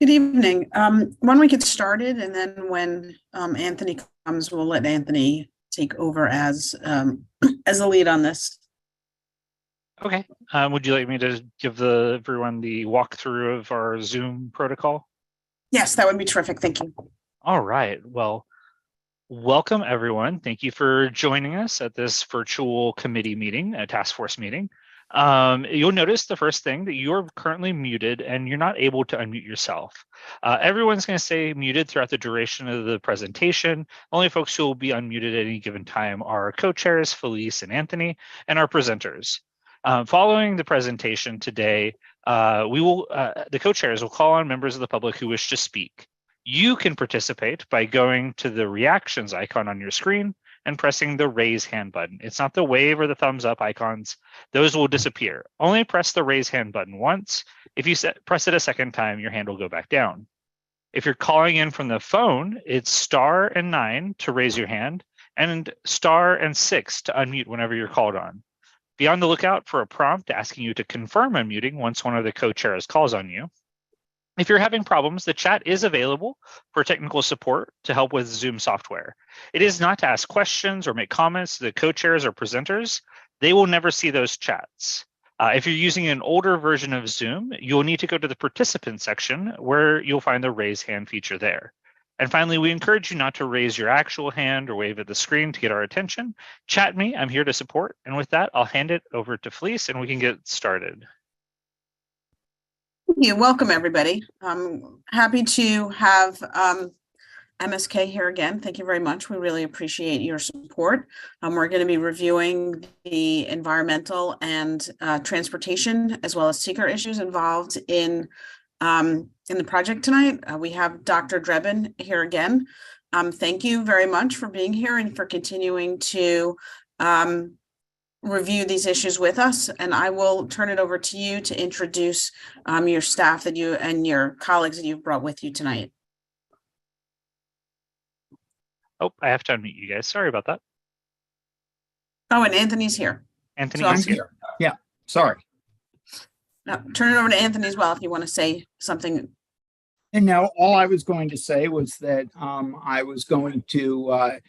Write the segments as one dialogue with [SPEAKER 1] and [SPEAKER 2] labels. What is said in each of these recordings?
[SPEAKER 1] Good evening. Why don't we get started, and then when Anthony comes, we'll let Anthony take over as as the lead on this.
[SPEAKER 2] Okay. Would you like me to give everyone the walkthrough of our Zoom protocol?
[SPEAKER 1] Yes, that would be terrific. Thank you.
[SPEAKER 2] All right. Well, welcome everyone. Thank you for joining us at this virtual committee meeting, a task force meeting. You'll notice the first thing that you're currently muted and you're not able to unmute yourself. Everyone's going to stay muted throughout the duration of the presentation. Only folks who will be unmuted at any given time are our co-chairs, Felice and Anthony, and our presenters. Following the presentation today, the co-chairs will call on members of the public who wish to speak. You can participate by going to the reactions icon on your screen and pressing the raise hand button. It's not the wave or the thumbs up icons. Those will disappear. Only press the raise hand button once. If you press it a second time, your hand will go back down. If you're calling in from the phone, it's star and 9 to raise your hand and star and 6 to unmute whenever you're called on. Be on the lookout for a prompt asking you to confirm unmuting once one of the co-chairs calls on you. If you're having problems, the chat is available for technical support to help with Zoom software. It is not to ask questions or make comments to the co-chairs or presenters. They will never see those chats. If you're using an older version of Zoom, you'll need to go to the participant section where you'll find the raise hand feature there. And finally, we encourage you not to raise your actual hand or wave at the screen to get our attention. Chat me, I'm here to support. And with that, I'll hand it over to Felice and we can get started.
[SPEAKER 1] Thank you. Welcome, everybody. I'm happy to have MSK here again. Thank you very much. We really appreciate your support. We're going to be reviewing the environmental and transportation as well as seeker issues involved in the project tonight. We have Dr. Drebin here again. Thank you very much for being here and for continuing to review these issues with us. And I will turn it over to you to introduce your staff that you and your colleagues that you've brought with you tonight.
[SPEAKER 2] Oh, I have to unmute you guys. Sorry about that.
[SPEAKER 1] Oh, and Anthony's here.
[SPEAKER 2] Anthony is here.
[SPEAKER 3] Yeah, sorry.
[SPEAKER 1] Now, turn it over to Anthony as well if you want to say something.
[SPEAKER 3] And now all I was going to say was that I was going to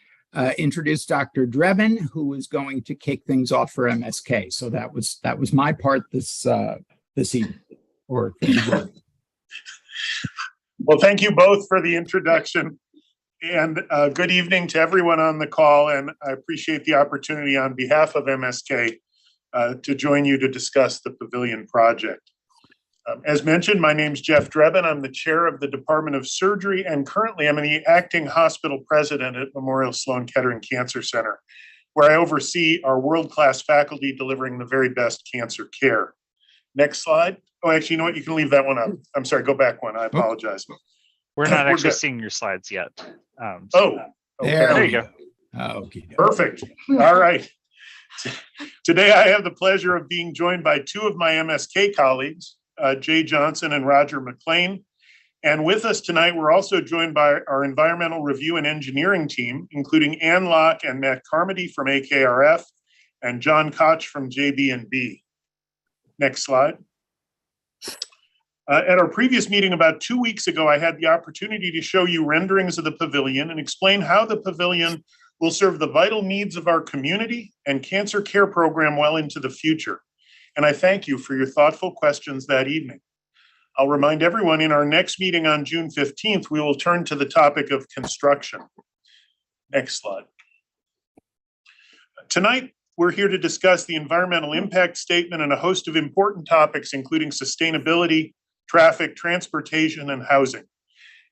[SPEAKER 3] introduce Dr. Drebin, who was going to kick things off for MSK. So that was my part this evening.
[SPEAKER 4] Well, thank you both for the introduction. And good evening to everyone on the call. And I appreciate the opportunity on behalf of MSK to join you to discuss the Pavilion project. As mentioned, my name is Jeff Drebin. I'm the chair of the Department of Surgery, and currently I'm the acting hospital president at Memorial Sloan Kettering Cancer Center, where I oversee our world-class faculty delivering the very best cancer care. Next slide. Oh, actually, you know what? You can leave that one up. I'm sorry, go back one. I apologize.
[SPEAKER 2] We're not actually seeing your slides yet.
[SPEAKER 4] Okay.
[SPEAKER 3] There
[SPEAKER 4] you
[SPEAKER 3] go. Okay.
[SPEAKER 4] Perfect. All right. Today, I have the pleasure of being joined by two of my MSK colleagues, Jay Johnson and Roger McLean. And with us tonight, we're also joined by our environmental review and engineering team, including Ann Locke and Matt Carmody from AKRF and John Koch from JB&B. Next slide. At our previous meeting about 2 weeks ago, I had the opportunity to show you renderings of the Pavilion and explain how the Pavilion will serve the vital needs of our community and cancer care program well into the future. And I thank you for your thoughtful questions that evening. I'll remind everyone in our next meeting on June 15th, we will turn to the topic of construction. Next slide. Tonight, we're here to discuss the environmental impact statement and a host of important topics, including sustainability, traffic, transportation, and housing.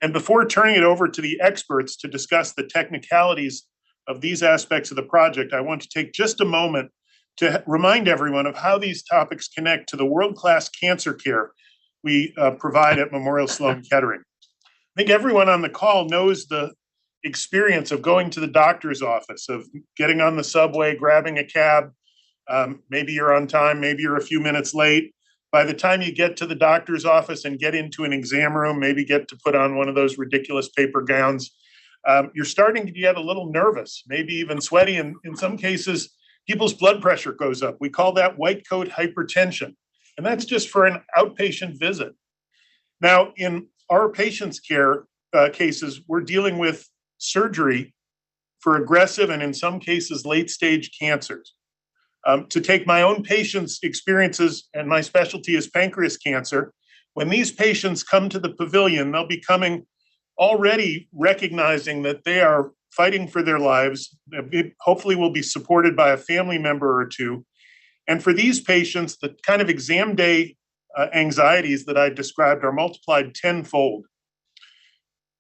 [SPEAKER 4] And before turning it over to the experts to discuss the technicalities of these aspects of the project, I want to take just a moment to remind everyone of how these topics connect to the world-class cancer care we provide at Memorial Sloan Kettering. I think everyone on the call knows the experience of going to the doctor's office, of getting on the subway, grabbing a cab. Maybe you're on time, maybe you're a few minutes late. By the time you get to the doctor's office and get into an exam room, maybe get to put on one of those ridiculous paper gowns, you're starting to get a little nervous, maybe even sweaty. And in some cases, people's blood pressure goes up. We call that white coat hypertension. And that's just for an outpatient visit. Now, in our patients' care cases, we're dealing with surgery for aggressive and in some cases late-stage cancers. To take my own patients' experiences, and my specialty is pancreas cancer, when these patients come to the pavilion, they'll be coming already recognizing that they are fighting for their lives. Hopefully will be supported by a family member or two. And for these patients, the kind of exam day anxieties that I described are multiplied tenfold.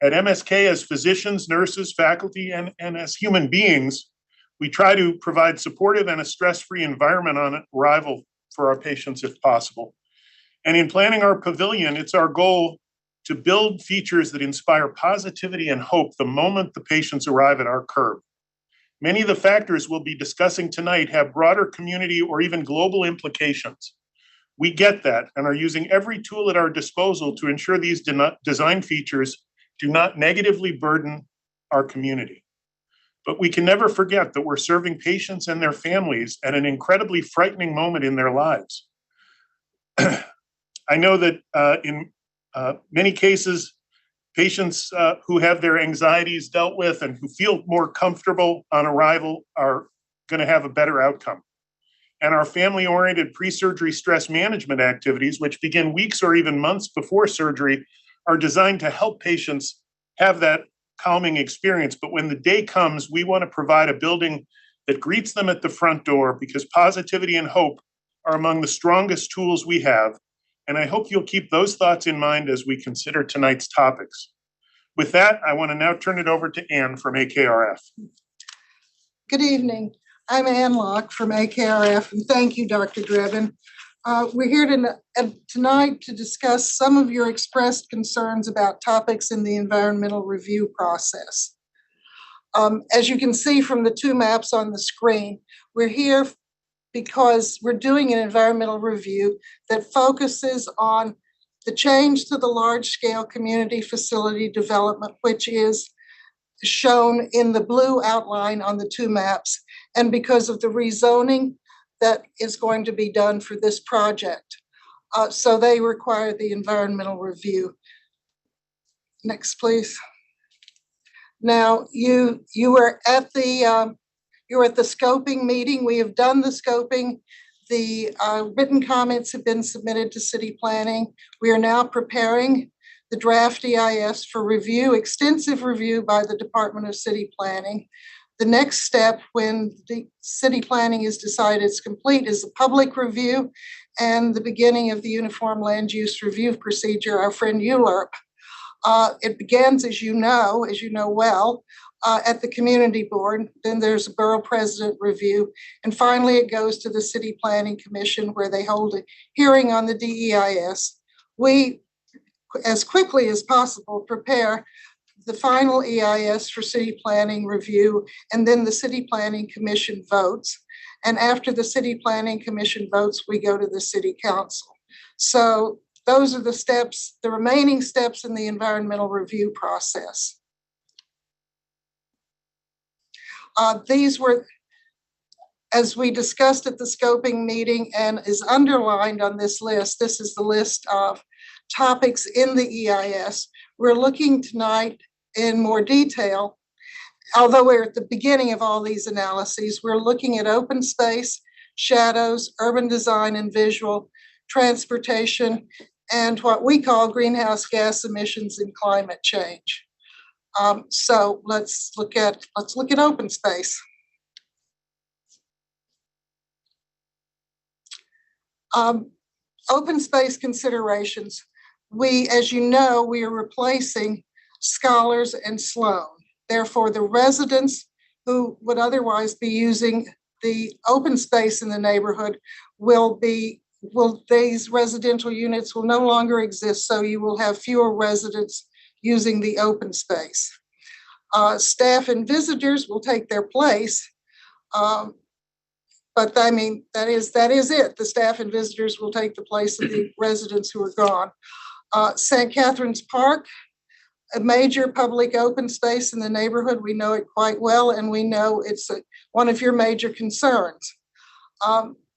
[SPEAKER 4] At MSK, as physicians, nurses, faculty, and as human beings, we try to provide supportive and a stress-free environment on arrival for our patients if possible. And in planning our pavilion, it's our goal to build features that inspire positivity and hope the moment the patients arrive at our curb. Many of the factors we'll be discussing tonight have broader community or even global implications. We get that and are using every tool at our disposal to ensure these design features do not negatively burden our community. But we can never forget that we're serving patients and their families at an incredibly frightening moment in their lives. I know that in many cases, patients who have their anxieties dealt with and who feel more comfortable on arrival are going to have a better outcome. And our family-oriented pre-surgery stress management activities, which begin weeks or even months before surgery, are designed to help patients have that calming experience. But when the day comes, we want to provide a building that greets them at the front door, because positivity and hope are among the strongest tools we have. And I hope you'll keep those thoughts in mind as we consider tonight's topics. With that, I want to now turn it over to Ann from AKRF.
[SPEAKER 5] Good evening. I'm Ann Locke from AKRF, and thank you, Dr. Drebin. We're here tonight to discuss some of your expressed concerns about topics in the environmental review process. As you can see from the two maps on the screen, we're here because we're doing an environmental review that focuses on the change to the large-scale community facility development, which is shown in the blue outline on the two maps, and because of the rezoning that is going to be done for this project. So they require the environmental review. Next, please. Now, you were at the scoping meeting. We have done the scoping. The written comments have been submitted to city planning. We are now preparing the draft EIS for review, extensive review by the Department of City Planning. The next step, when the city planning is decided it's complete, is the public review and the beginning of the Uniform Land Use Review procedure, our friend ULURP. It begins, as you know well, at the community board. Then there's a borough president review. And finally, it goes to the City Planning Commission, where they hold a hearing on the DEIS. We, as quickly as possible, prepare the final EIS for city planning review, and then the City Planning Commission votes. And after the City Planning Commission votes, we go to the City Council. So those are the steps, the remaining steps in the environmental review process. These were, as we discussed at the scoping meeting and is underlined on this list, this is the list of topics in the EIS. We're looking tonight in more detail, although we're at the beginning of all these analyses. We're looking at open space, shadows, urban design and visual, transportation, and what we call greenhouse gas emissions and climate change. So let's look at open space. Open space considerations. We, as you know, we are replacing Scholars and Sloan. Therefore, the residents who would otherwise be using the open space in the neighborhood these residential units will no longer exist, so you will have fewer residents using the open space. Staff and visitors will take their place, but I mean, that is it. The staff and visitors will take the place of the residents who are gone. St. Catherine's Park, a major public open space in the neighborhood. We know it quite well, and we know it's one of your major concerns.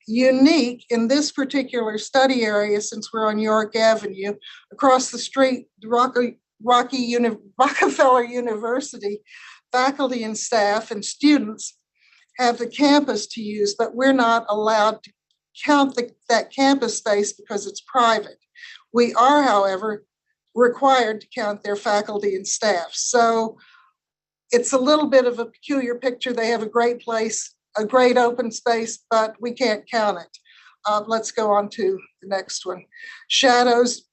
[SPEAKER 5] unique in this particular study area, since we're on York Avenue, across the street, Rockefeller University, faculty and staff and students have the campus to use, but we're not allowed to count that campus space because it's private. We are, however, required to count their faculty and staff. So it's a little bit of a peculiar picture. They have a great place, a great open space, but we can't count it. Let's go on to the next one. Shadows.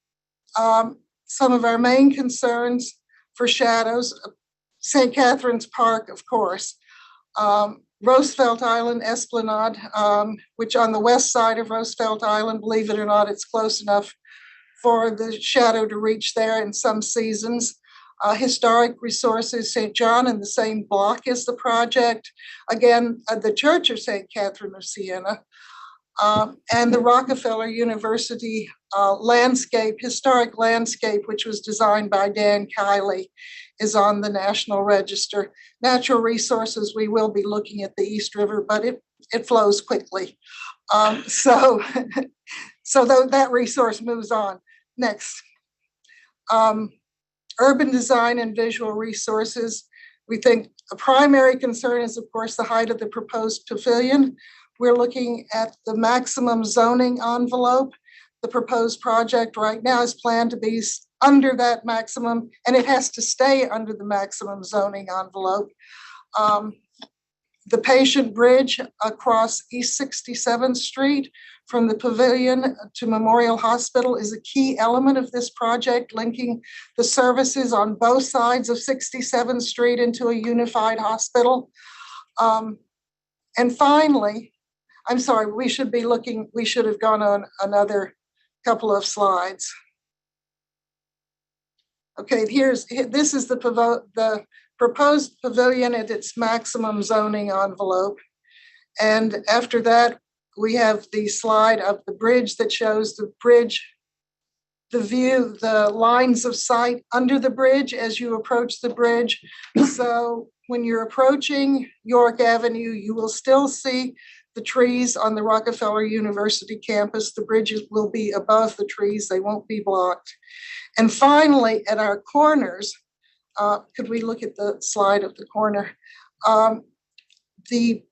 [SPEAKER 5] Some of our main concerns for shadows, St. Catherine's Park, of course. Roosevelt Island Esplanade, which on the west side of Roosevelt Island, believe it or not, it's close enough for the shadow to reach there in some seasons. Historic Resources St. John in the same block as the project. Again, the Church of St. Catherine of Siena. And the Rockefeller University historic landscape, which was designed by Dan Kiley, is on the National Register. Natural resources, we will be looking at the East River, but it flows quickly. So that resource moves on. Next. Urban design and visual resources. We think a primary concern is, of course, the height of the proposed pavilion. We're looking at the maximum zoning envelope. The proposed project right now is planned to be under that maximum, and it has to stay under the maximum zoning envelope. The Patient Bridge across East 67th Street from the Pavilion to Memorial Hospital is a key element of this project, linking the services on both sides of 67th Street into a unified hospital. And finally, I'm sorry, we should have gone on another couple of slides. Okay, this is the proposed pavilion at its maximum zoning envelope. And after that, we have the slide of the bridge that shows the bridge, the view, the lines of sight under the bridge as you approach the bridge. So when you're approaching York Avenue, you will still see the trees on the Rockefeller University campus. The bridges will be above the trees. They won't be blocked. And finally, at our corners, could we look at the slide of the corner? The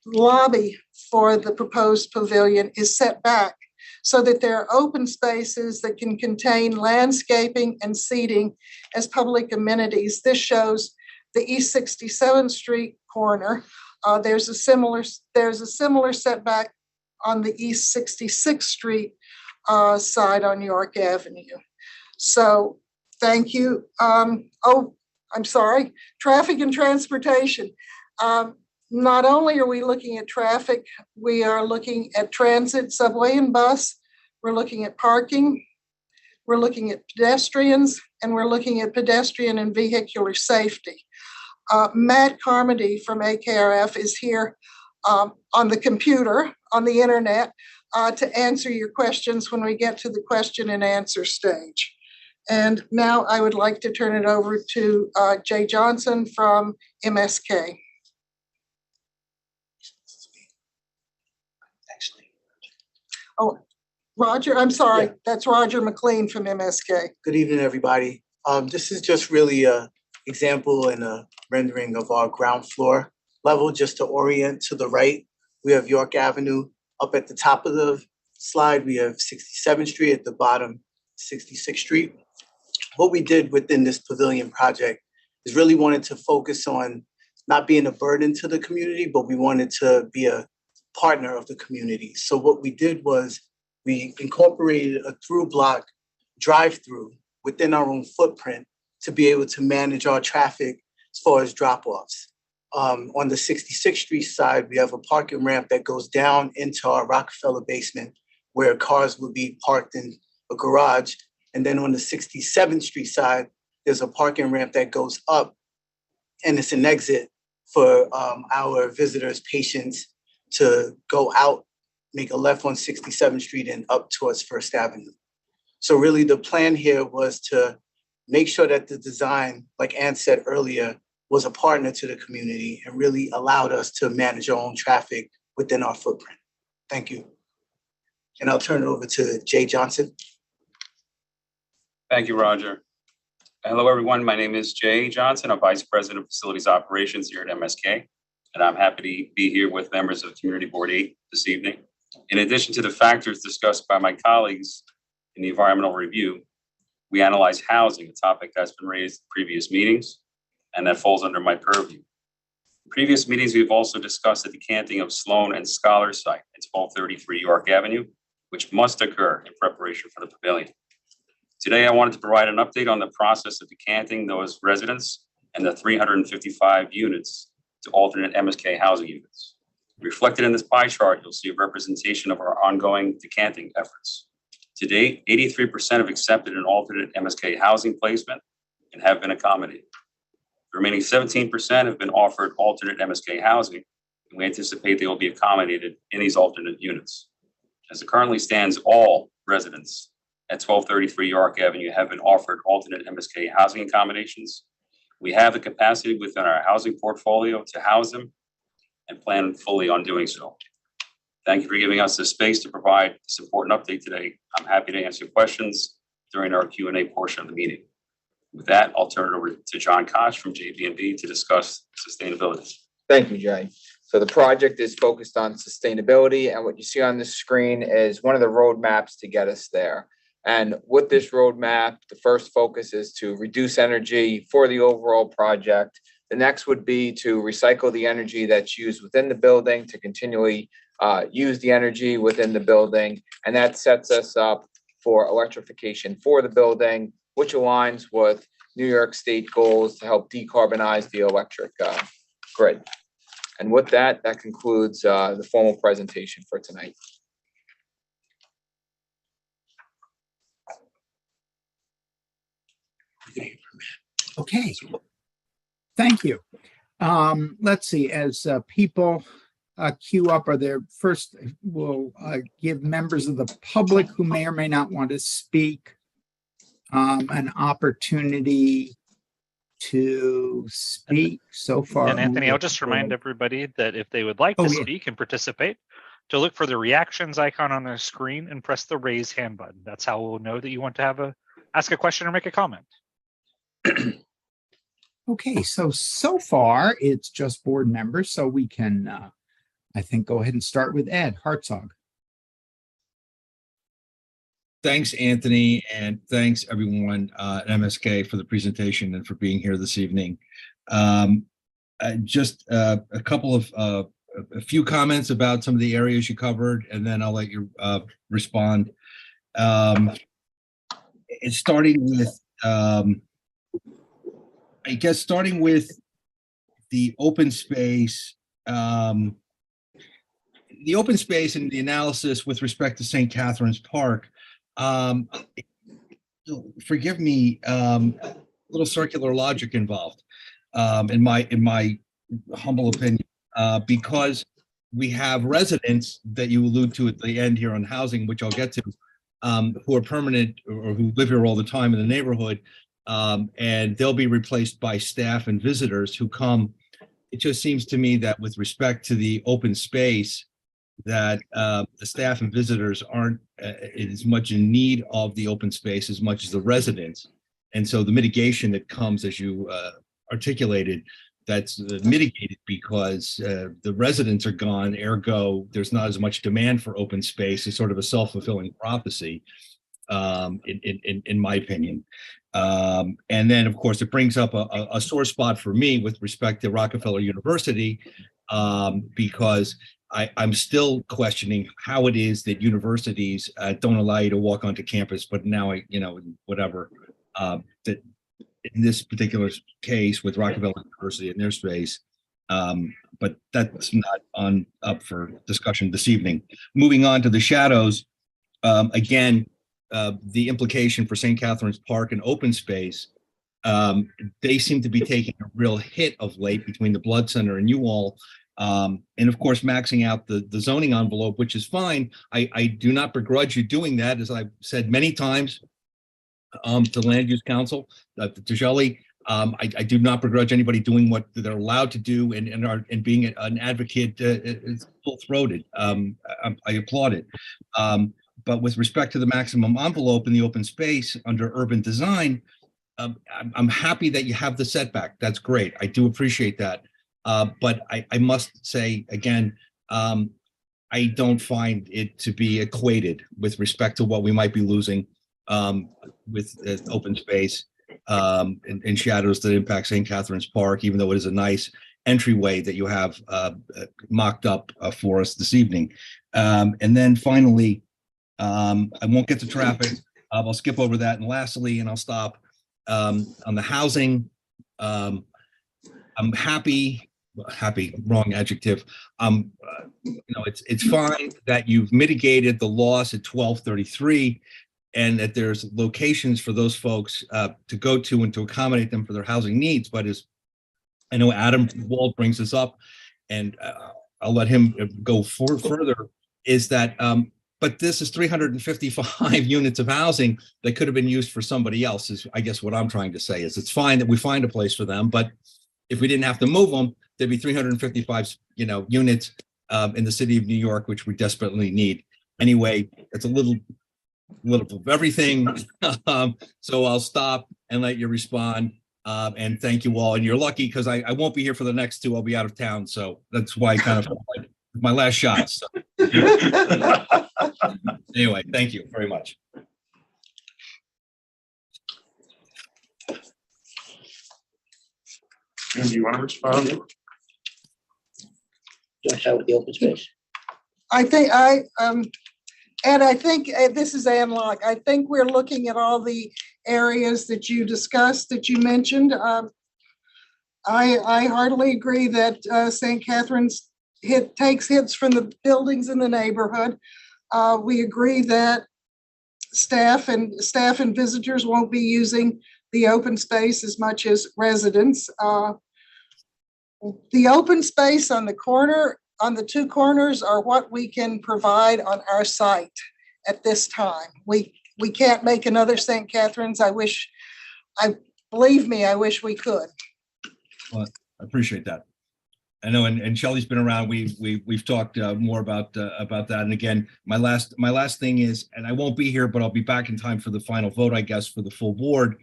[SPEAKER 5] lobby for the proposed pavilion is set back so that there are open spaces that can contain landscaping and seating as public amenities. This shows the East 67th Street corner. There's a similar setback on the East 66th Street side on York Avenue. So thank you. I'm sorry, traffic and transportation. Not only are we looking at traffic, we are looking at transit, subway and bus. We're looking at parking. We're looking at pedestrians, and we're looking at pedestrian and vehicular safety. Matt Carmody from AKRF is here on the computer, on the internet, to answer your questions when we get to the question and answer stage. And now I would like to turn it over to Jay Johnson from MSK. Oh, Roger, I'm sorry. Yeah. That's Roger McLean from MSK.
[SPEAKER 6] Good evening, everybody. This is just really an example and a rendering of our ground floor level, just to orient to the right. We have York Avenue up at the top of the slide. We have 67th Street at the bottom, 66th Street. What we did within this pavilion project is really wanted to focus on not being a burden to the community, but we wanted to be a partner of the community. So what we did was we incorporated a through block drive-through within our own footprint to be able to manage our traffic as far as drop-offs. On the 66th Street side, we have a parking ramp that goes down into our Rockefeller basement where cars will be parked in a garage. And then on the 67th Street side, there's a parking ramp that goes up, and it's an exit for our visitors, patients to go out, make a left on 67th Street and up towards First Avenue. So really the plan here was to make sure that the design, like Ann said earlier, was a partner to the community and really allowed us to manage our own traffic within our footprint. Thank you. and I'll turn it over to Jay Johnson.
[SPEAKER 7] Thank you, Roger. Hello, everyone. My name is Jay Johnson. I'm Vice President of Facilities Operations here at MSK, and I'm happy to be here with members of Community Board 8 this evening. In addition to the factors discussed by my colleagues in the environmental review, we analyze housing, a topic that's been raised in previous meetings, and that falls under my purview. In previous meetings, we've also discussed the decanting of Sloan and Scholar site at 1233 York Avenue, which must occur in preparation for the Pavilion. Today, I wanted to provide an update on the process of decanting those residents and the 355 units to alternate MSK housing units. Reflected in this pie chart, you'll see a representation of our ongoing decanting efforts. To date, 83% have accepted an alternate MSK housing placement and have been accommodated. The remaining 17% have been offered alternate MSK housing, and we anticipate they will be accommodated in these alternate units. As it currently stands, all residents at 1233 York Avenue have been offered alternate MSK housing accommodations. We have the capacity within our housing portfolio to house them and plan fully on doing so. Thank you for giving us the space to provide this important update today. I'm happy to answer questions during our Q&A portion of the meeting. With that, I'll turn it over to John Koch from JB&B to discuss sustainability.
[SPEAKER 8] Thank you, Jay. So the project is focused on sustainability, and what you see on the screen is one of the roadmaps to get us there. And with this roadmap, the first focus is to reduce energy for the overall project. The next would be to recycle the energy that's used within the building to continually use the energy within the building. And that sets us up for electrification for the building, which aligns with New York State goals to help decarbonize the electric grid. And with that, that concludes the formal presentation for tonight.
[SPEAKER 3] Okay, thank you. Let's see, as people queue up, are there first, we'll give members of the public who may or may not want to speak an opportunity to speak so far.
[SPEAKER 2] And Anthony, I'll just remind everybody that if they would like to
[SPEAKER 3] yeah.
[SPEAKER 2] speak and participate, to look for the reactions icon on the screen and press the raise hand button. That's how we'll know that you want to ask a question or make a comment.
[SPEAKER 3] Okay, so far it's just board members, so we can, I think, go ahead and start with Ed Hartzog.
[SPEAKER 9] Thanks, Anthony, and thanks everyone at MSK for the presentation and for being here this evening. Just a couple of a few comments about some of the areas you covered, and then I'll let you respond. It's starting with, I guess, starting with the open space. The open space and the analysis with respect to St. Catherine's Park. Forgive me, a little circular logic involved, in my humble opinion, because we have residents that you allude to at the end here on housing, which I'll get to, who are permanent or who live here all the time in the neighborhood, and they'll be replaced by staff and visitors who come. It just seems to me that with respect to the open space, that the staff and visitors aren't as much in need of the open space as much as the residents. And so the mitigation that comes, as you articulated, that's mitigated because the residents are gone, ergo there's not as much demand for open space. It's sort of a self-fulfilling prophecy, in my opinion. And then, of course, it brings up a sore spot for me with respect to Rockefeller University, because I'm still questioning how it is that universities don't allow you to walk onto campus, but now, whatever, that in this particular case with Rockefeller University and their space, but that's not up for discussion this evening. Moving on to the shadows, again, the implication for St. Catherine's Park and open space, they seem to be taking a real hit of late between the Blood Center and you all. And of course, maxing out the zoning envelope, which is fine. I do not begrudge you doing that, as I've said many times to Land Use Council, to Shelley. I do not begrudge anybody doing what they're allowed to do and being an advocate is full-throated. I applaud it. But with respect to the maximum envelope in the open space under urban design, I'm happy that you have the setback. That's great. I do appreciate that. But I must say again, I don't find it to be equated with respect to what we might be losing with open space and shadows that impact St. Catherine's Park, even though it is a nice entryway that you have mocked up for us this evening. And then finally, I won't get to traffic. I'll skip over that. And lastly, and I'll stop on the housing. I'm happy, wrong adjective. It's fine that you've mitigated the loss at 1233 and that there's locations for those folks to go to and to accommodate them for their housing needs. But as I know Adam Wald brings this up, and I'll let him go further, is that but this is 355 units of housing that could have been used for somebody else, is I guess what I'm trying to say is it's fine that we find a place for them, but if we didn't have to move them, there'd be 355, units in the city of New York, which we desperately need. Anyway, it's a little of everything. So I'll stop and let you respond. And thank you all. And you're lucky because I won't be here for the next two. I'll be out of town. So that's why I kind of like my last shot. So. Anyway, thank you very much.
[SPEAKER 4] And do you want to respond?
[SPEAKER 10] Do I start with the open space?
[SPEAKER 5] I think this is Ann Locke. I think we're looking at all the areas that you discussed, that you mentioned. I heartily agree that St. Catherine's takes hits from the buildings in the neighborhood. We agree that staff and visitors won't be using the open space as much as residents. The open space on the two corners are what we can provide on our site at this time. We can't make another St. Catherine's. Believe me, I wish we could.
[SPEAKER 9] Well, I appreciate that. I know, and Shelley's been around. We've talked more about that. And again, my last thing is, and I won't be here, but I'll be back in time for the final vote, I guess, for the full board.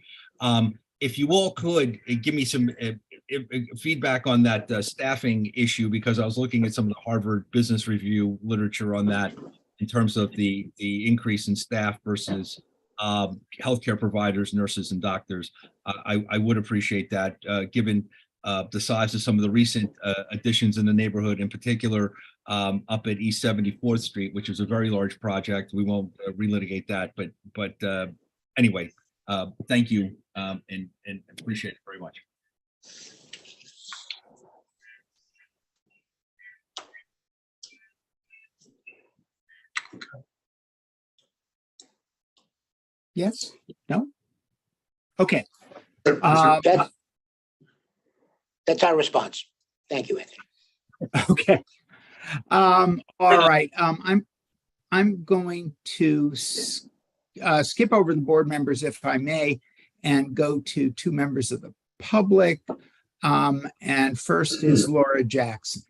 [SPEAKER 9] If you all could give me some feedback on that staffing issue, because I was looking at some of the Harvard Business Review literature on that in terms of the increase in staff versus healthcare providers, nurses, and doctors. I would appreciate that, given the size of some of the recent additions in the neighborhood, in particular up at East 74th Street, which is a very large project. We won't relitigate that, but anyway, thank you and appreciate it very much.
[SPEAKER 3] Yes? No? Okay.
[SPEAKER 10] That's our response. Thank you, Anthony.
[SPEAKER 3] Okay. All right. I'm going to skip over the board members, if I may, and go to two members of the public. And first is Laura Jackson.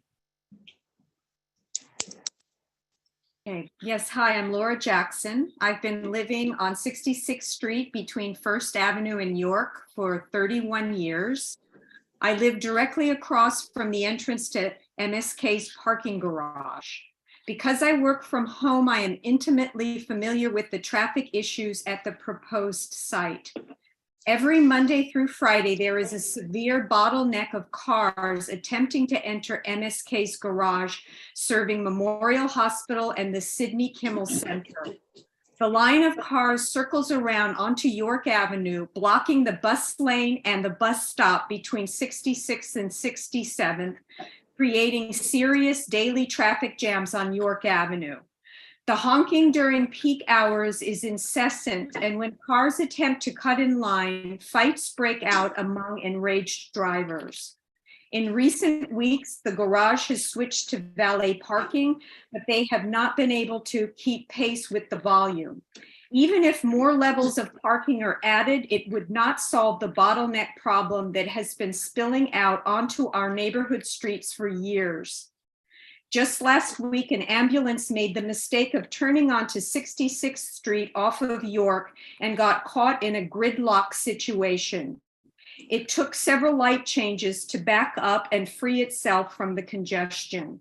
[SPEAKER 11] Okay. Yes, hi, I'm Laura Jackson. I've been living on 66th Street between First Avenue and York for 31 years. I live directly across from the entrance to MSK's parking garage. Because I work from home, I am intimately familiar with the traffic issues at the proposed site. Every Monday through Friday, there is a severe bottleneck of cars attempting to enter MSK's garage, serving Memorial Hospital and the Sidney Kimmel Center. The line of cars circles around onto York Avenue, blocking the bus lane and the bus stop between 66th and 67th, creating serious daily traffic jams on York Avenue. The honking during peak hours is incessant, and when cars attempt to cut in line, fights break out among enraged drivers. In recent weeks, the garage has switched to valet parking, but they have not been able to keep pace with the volume. Even if more levels of parking are added, it would not solve the bottleneck problem that has been spilling out onto our neighborhood streets for years. Just last week, an ambulance made the mistake of turning onto 66th Street off of York and got caught in a gridlock situation. It took several light changes to back up and free itself from the congestion.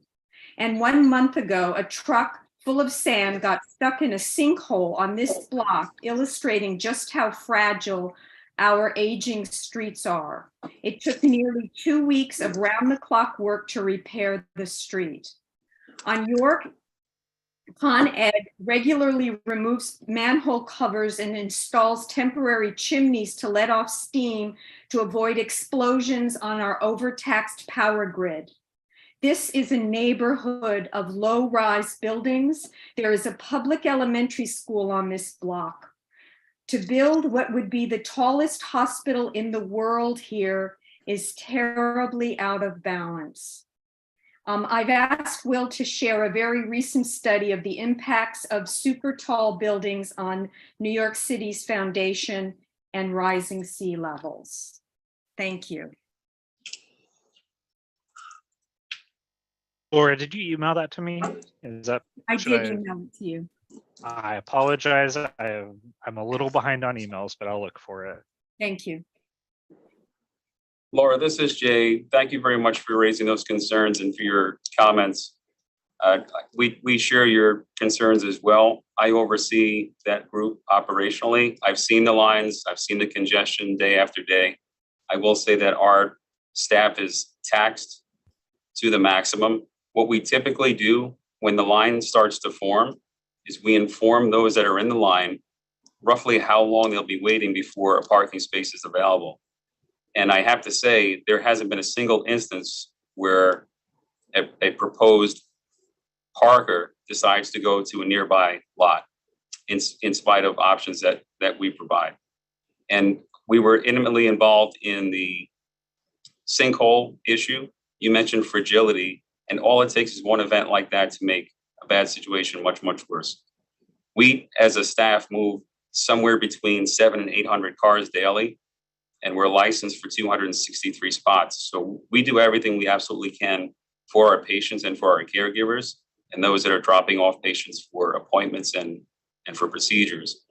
[SPEAKER 11] And 1 month ago, a truck full of sand got stuck in a sinkhole on this block, illustrating just how fragile our aging streets are. It took nearly 2 weeks of round-the-clock work to repair the street. On York, Con Ed regularly removes manhole covers and installs temporary chimneys to let off steam to avoid explosions on our overtaxed power grid. This is a neighborhood of low-rise buildings. There is a public elementary school on this block. To build what would be the tallest hospital in the world here is terribly out of balance. I've asked Will to share a very recent study of the impacts of super tall buildings on New York City's foundation and rising sea levels. Thank you.
[SPEAKER 2] Laura, did you email that to me? Is that?
[SPEAKER 11] I
[SPEAKER 2] should
[SPEAKER 11] did email it to you.
[SPEAKER 2] I apologize. I'm a little behind on emails, but I'll look for it.
[SPEAKER 11] Thank you.
[SPEAKER 7] Laura, this is Jay. Thank you very much for raising those concerns and for your comments. We share your concerns as well. I oversee that group operationally. I've seen the lines, I've seen the congestion day after day. I will say that our staff is taxed to the maximum. What we typically do when the line starts to form is we inform those that are in the line roughly how long they'll be waiting before a parking space is available. And I have to say, there hasn't been a single instance where a proposed parker decides to go to a nearby lot in spite of options that we provide. And we were intimately involved in the sinkhole issue. You mentioned fragility, and all it takes is one event like that to make a bad situation much, much worse. We, as a staff, move somewhere between 700 and 800 cars daily, and we're licensed for 263 spots. So we do everything we absolutely can for our patients and for our caregivers and those that are dropping off patients for appointments and for procedures.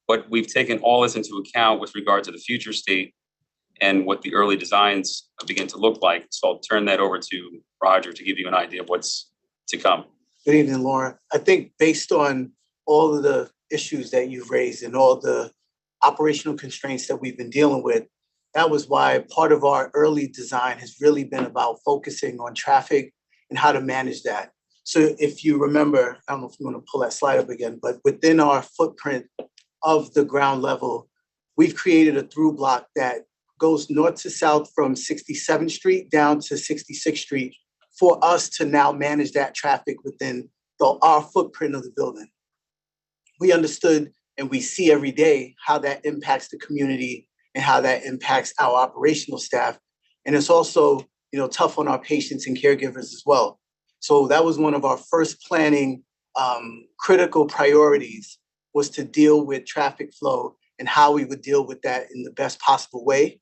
[SPEAKER 7] But we've taken all this into account with regard to the future state and what the early designs begin to look like. So I'll turn that over to Roger to give you an idea of what's to come.
[SPEAKER 6] Good evening, Laura. I think based on all of the issues that you've raised and all the operational constraints that we've been dealing with, that was why part of our early design has really been about focusing on traffic and how to manage that. So if you remember, I don't know if you want to pull that slide up again, but within our footprint of the ground level, we've created a through block that goes north to south from 67th Street down to 66th Street for us to now manage that traffic within our footprint of the building. We understood and we see every day how that impacts the community and how that impacts our operational staff. And it's also, tough on our patients and caregivers as well. So that was one of our first planning critical priorities, was to deal with traffic flow and how we would deal with that in the best possible way.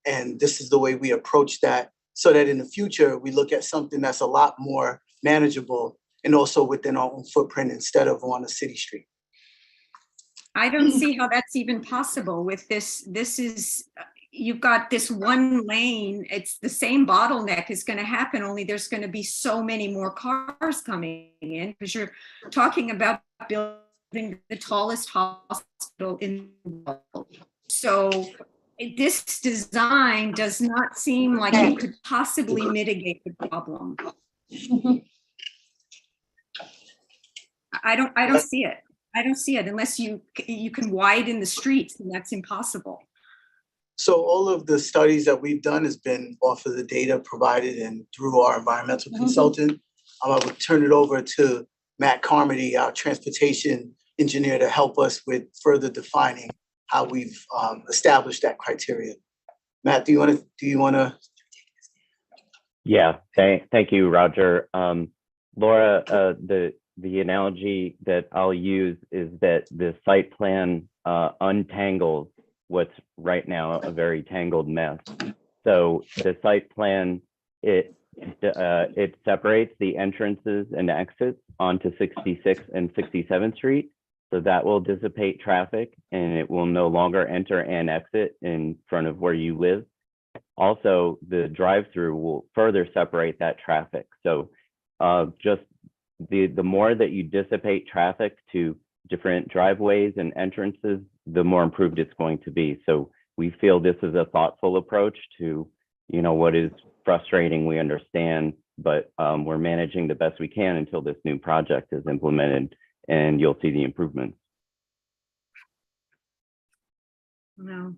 [SPEAKER 6] And this is the way we approach that, so that in the future, we look at something that's a lot more manageable and also within our own footprint instead of on a city street.
[SPEAKER 11] I don't see how that's even possible with this. This is, you've got this one lane. It's the same bottleneck is going to happen, only there's going to be so many more cars coming in, because you're talking about building the tallest hospital in the world. So this design does not seem like it could possibly mitigate the problem. I don't see it. I don't see it unless you can widen the streets, and that's impossible.
[SPEAKER 6] So all of the studies that we've done has been off of the data provided and through our environmental consultant. I would turn it over to Matt Carmody, our transportation engineer, to help us with further defining how we've established that criteria. Matt, do you want to?
[SPEAKER 12] Yeah, thank you, Roger. Laura, the analogy that I'll use is that the site plan untangles what's right now a very tangled mess. So the site plan, it separates the entrances and exits onto 66th and 67th Street. So that will dissipate traffic and it will no longer enter and exit in front of where you live. Also, the drive-through will further separate that traffic. So just the more that you dissipate traffic to different driveways and entrances, the more improved it's going to be. So we feel this is a thoughtful approach to, you know, what is frustrating, we understand, but we're managing the best we can until this new project is implemented and you'll see the improvements.
[SPEAKER 11] No.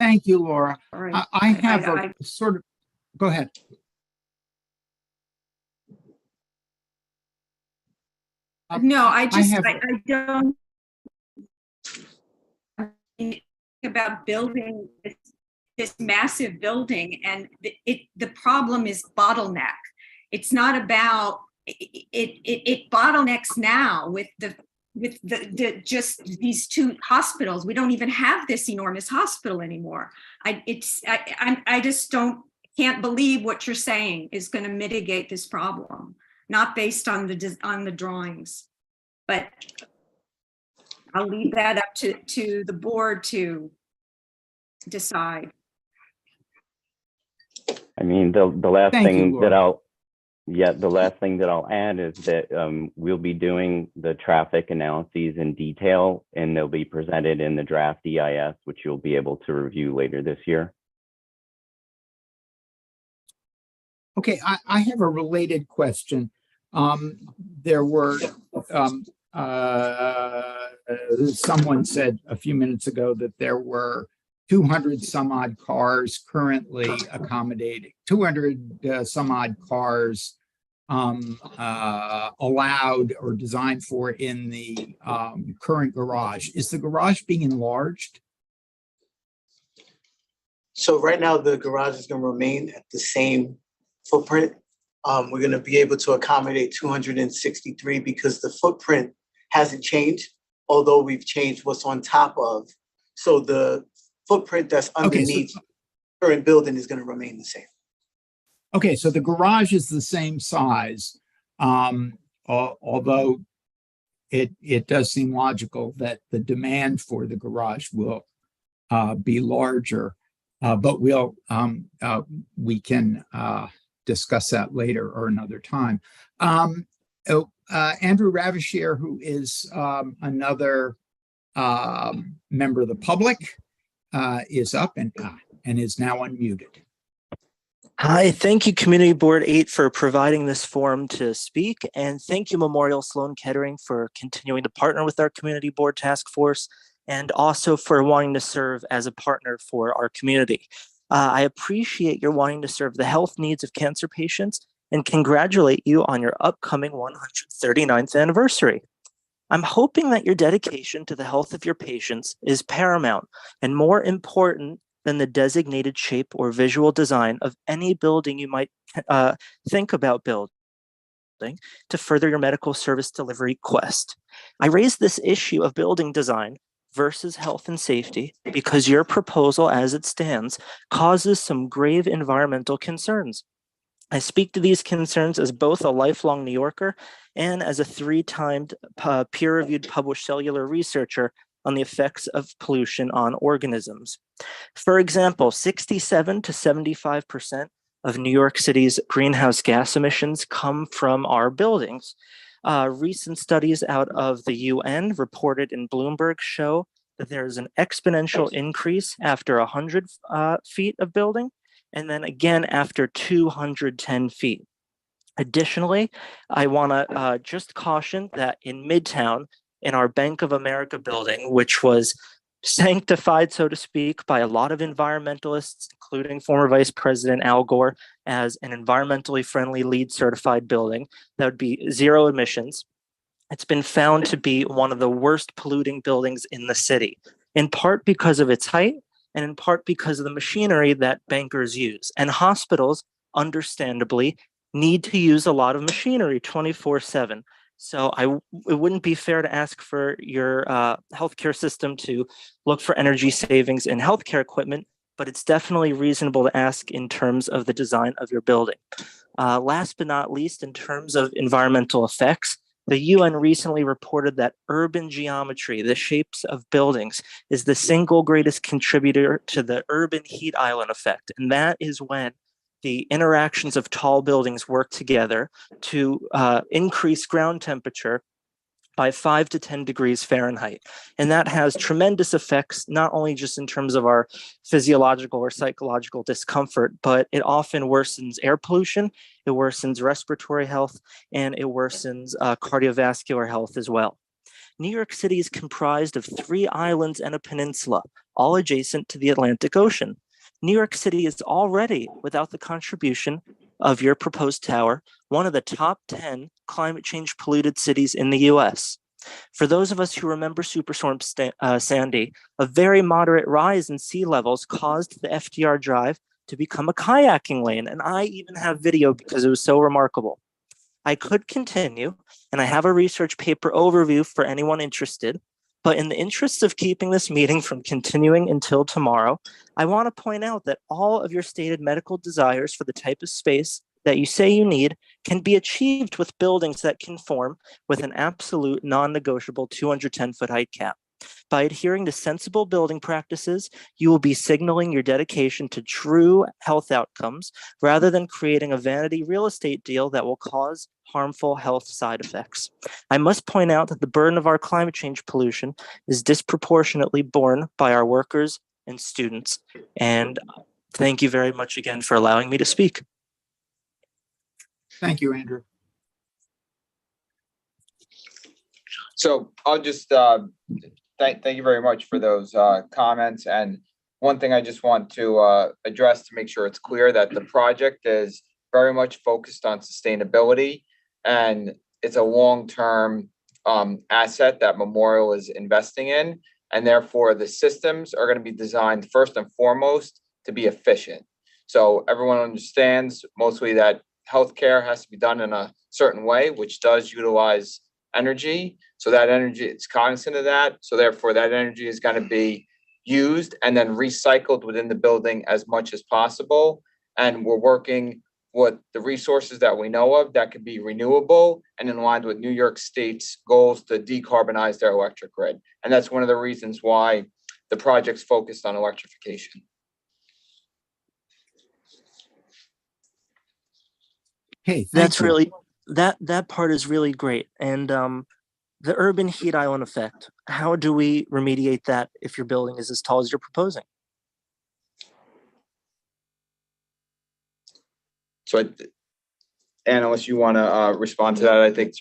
[SPEAKER 3] Thank you, Laura.
[SPEAKER 11] All right.
[SPEAKER 3] I have
[SPEAKER 11] I-
[SPEAKER 3] a sort of, go ahead.
[SPEAKER 11] No, I just,
[SPEAKER 3] have-
[SPEAKER 11] I don't think about building this massive building, and the problem is bottleneck. It's not about, it bottlenecks now with the just these two hospitals. We don't even have this enormous hospital anymore. I just can't believe what you're saying is going to mitigate this problem, not based on the drawings. But I'll leave that up to the board to decide.
[SPEAKER 12] I mean, the last
[SPEAKER 3] Thank you,
[SPEAKER 12] thing
[SPEAKER 3] Laura.
[SPEAKER 12] the last thing that I'll add is that we'll be doing the traffic analyses in detail, and they'll be presented in the draft EIS, which you'll be able to review later this year.
[SPEAKER 3] Okay, I have a related question. There were, someone said a few minutes ago that there were 200 some odd cars currently accommodating, 200 some odd cars allowed or designed for in the current garage. Is the garage being enlarged?
[SPEAKER 6] So right now, the garage is going to remain at the same footprint. We're going to be able to accommodate 263 because the footprint hasn't changed, although we've changed what's on top of. So the footprint that's underneath the current building is going to remain the same.
[SPEAKER 3] Okay, so the garage is the same size, although it does seem logical that the demand for the garage will be larger, but we can discuss that later or another time. Andrew Ravishere, who is another member of the public, is up and is now unmuted.
[SPEAKER 13] Hi, thank you Community Board 8 for providing this forum to speak, and thank you Memorial Sloan Kettering for continuing to partner with our Community Board Task Force, and also for wanting to serve as a partner for our community. I appreciate your wanting to serve the health needs of cancer patients and congratulate you on your upcoming 139th anniversary. I'm hoping that your dedication to the health of your patients is paramount and more important than the designated shape or visual design of any building you might think about building to further your medical service delivery quest. I raise this issue of building design versus health and safety because your proposal as it stands causes some grave environmental concerns. I speak to these concerns as both a lifelong New Yorker and as a 3-timed peer-reviewed published cellular researcher on the effects of pollution on organisms. For example, 67 to 75% of New York City's greenhouse gas emissions come from our buildings. Recent studies out of the UN reported in Bloomberg show that there's an exponential increase after 100 feet of building, and then again after 210 feet. Additionally, I want to just caution that in Midtown, in our Bank of America building, which was sanctified, so to speak, by a lot of environmentalists, including former Vice President Al Gore, as an environmentally friendly LEED certified building that would be zero emissions. It's been found to be one of the worst polluting buildings in the city, in part because of its height and in part because of the machinery that bankers use. And hospitals, understandably, need to use a lot of machinery 24/7. So it wouldn't be fair to ask for your healthcare system to look for energy savings in healthcare equipment but it's definitely reasonable to ask in terms of the design of your building. Last but not least, in terms of environmental effects, the UN recently reported that urban geometry, the shapes of buildings, is the single greatest contributor to the urban heat island effect. And that is when the interactions of tall buildings work together to increase ground temperature by 5 to 10 degrees Fahrenheit. And that has tremendous effects, not only just in terms of our physiological or psychological discomfort, but it often worsens air pollution, it worsens respiratory health, and it worsens cardiovascular health as well. New York City is comprised of 3 islands and a peninsula, all adjacent to the Atlantic Ocean. New York City is already, without the contribution of your proposed tower, one of the top 10 climate change polluted cities in the US. For those of us who remember Superstorm Sandy, a very moderate rise in sea levels caused the FDR Drive to become a kayaking lane, and I even have video because it was so remarkable. I could continue, and I have a research paper overview for anyone interested, but in the interests of keeping this meeting from continuing until tomorrow, I want to point out that all of your stated medical desires for the type of space that you say you need can be achieved with buildings that conform with an absolute non-negotiable 210-foot height cap. By adhering to sensible building practices, you will be signaling your dedication to true health outcomes rather than creating a vanity real estate deal that will cause harmful health side effects. I must point out that the burden of our climate change pollution is disproportionately borne by our workers and students. And thank you very much again for allowing me to speak.
[SPEAKER 3] Thank you, Andrew.
[SPEAKER 8] So I'll just thank you very much for those comments. And one thing I just want to address to make sure it's clear that the project is very much focused on sustainability, and it's a long-term asset that Memorial is investing in. And therefore, the systems are going to be designed first and foremost to be efficient. So everyone understands mostly that healthcare has to be done in a certain way, which does utilize energy. So that energy, it's cognizant of that. So therefore, that energy is going to be used and then recycled within the building as much as possible. And we're working with the resources that we know of that could be renewable and in line with New York State's goals to decarbonize their electric grid. And that's one of the reasons why the project's focused on electrification.
[SPEAKER 3] Okay,
[SPEAKER 13] That's really, that part is really great. And the urban heat island effect, how do we remediate that if your building is as tall as you're proposing?
[SPEAKER 8] So, unless you want to respond to that, I think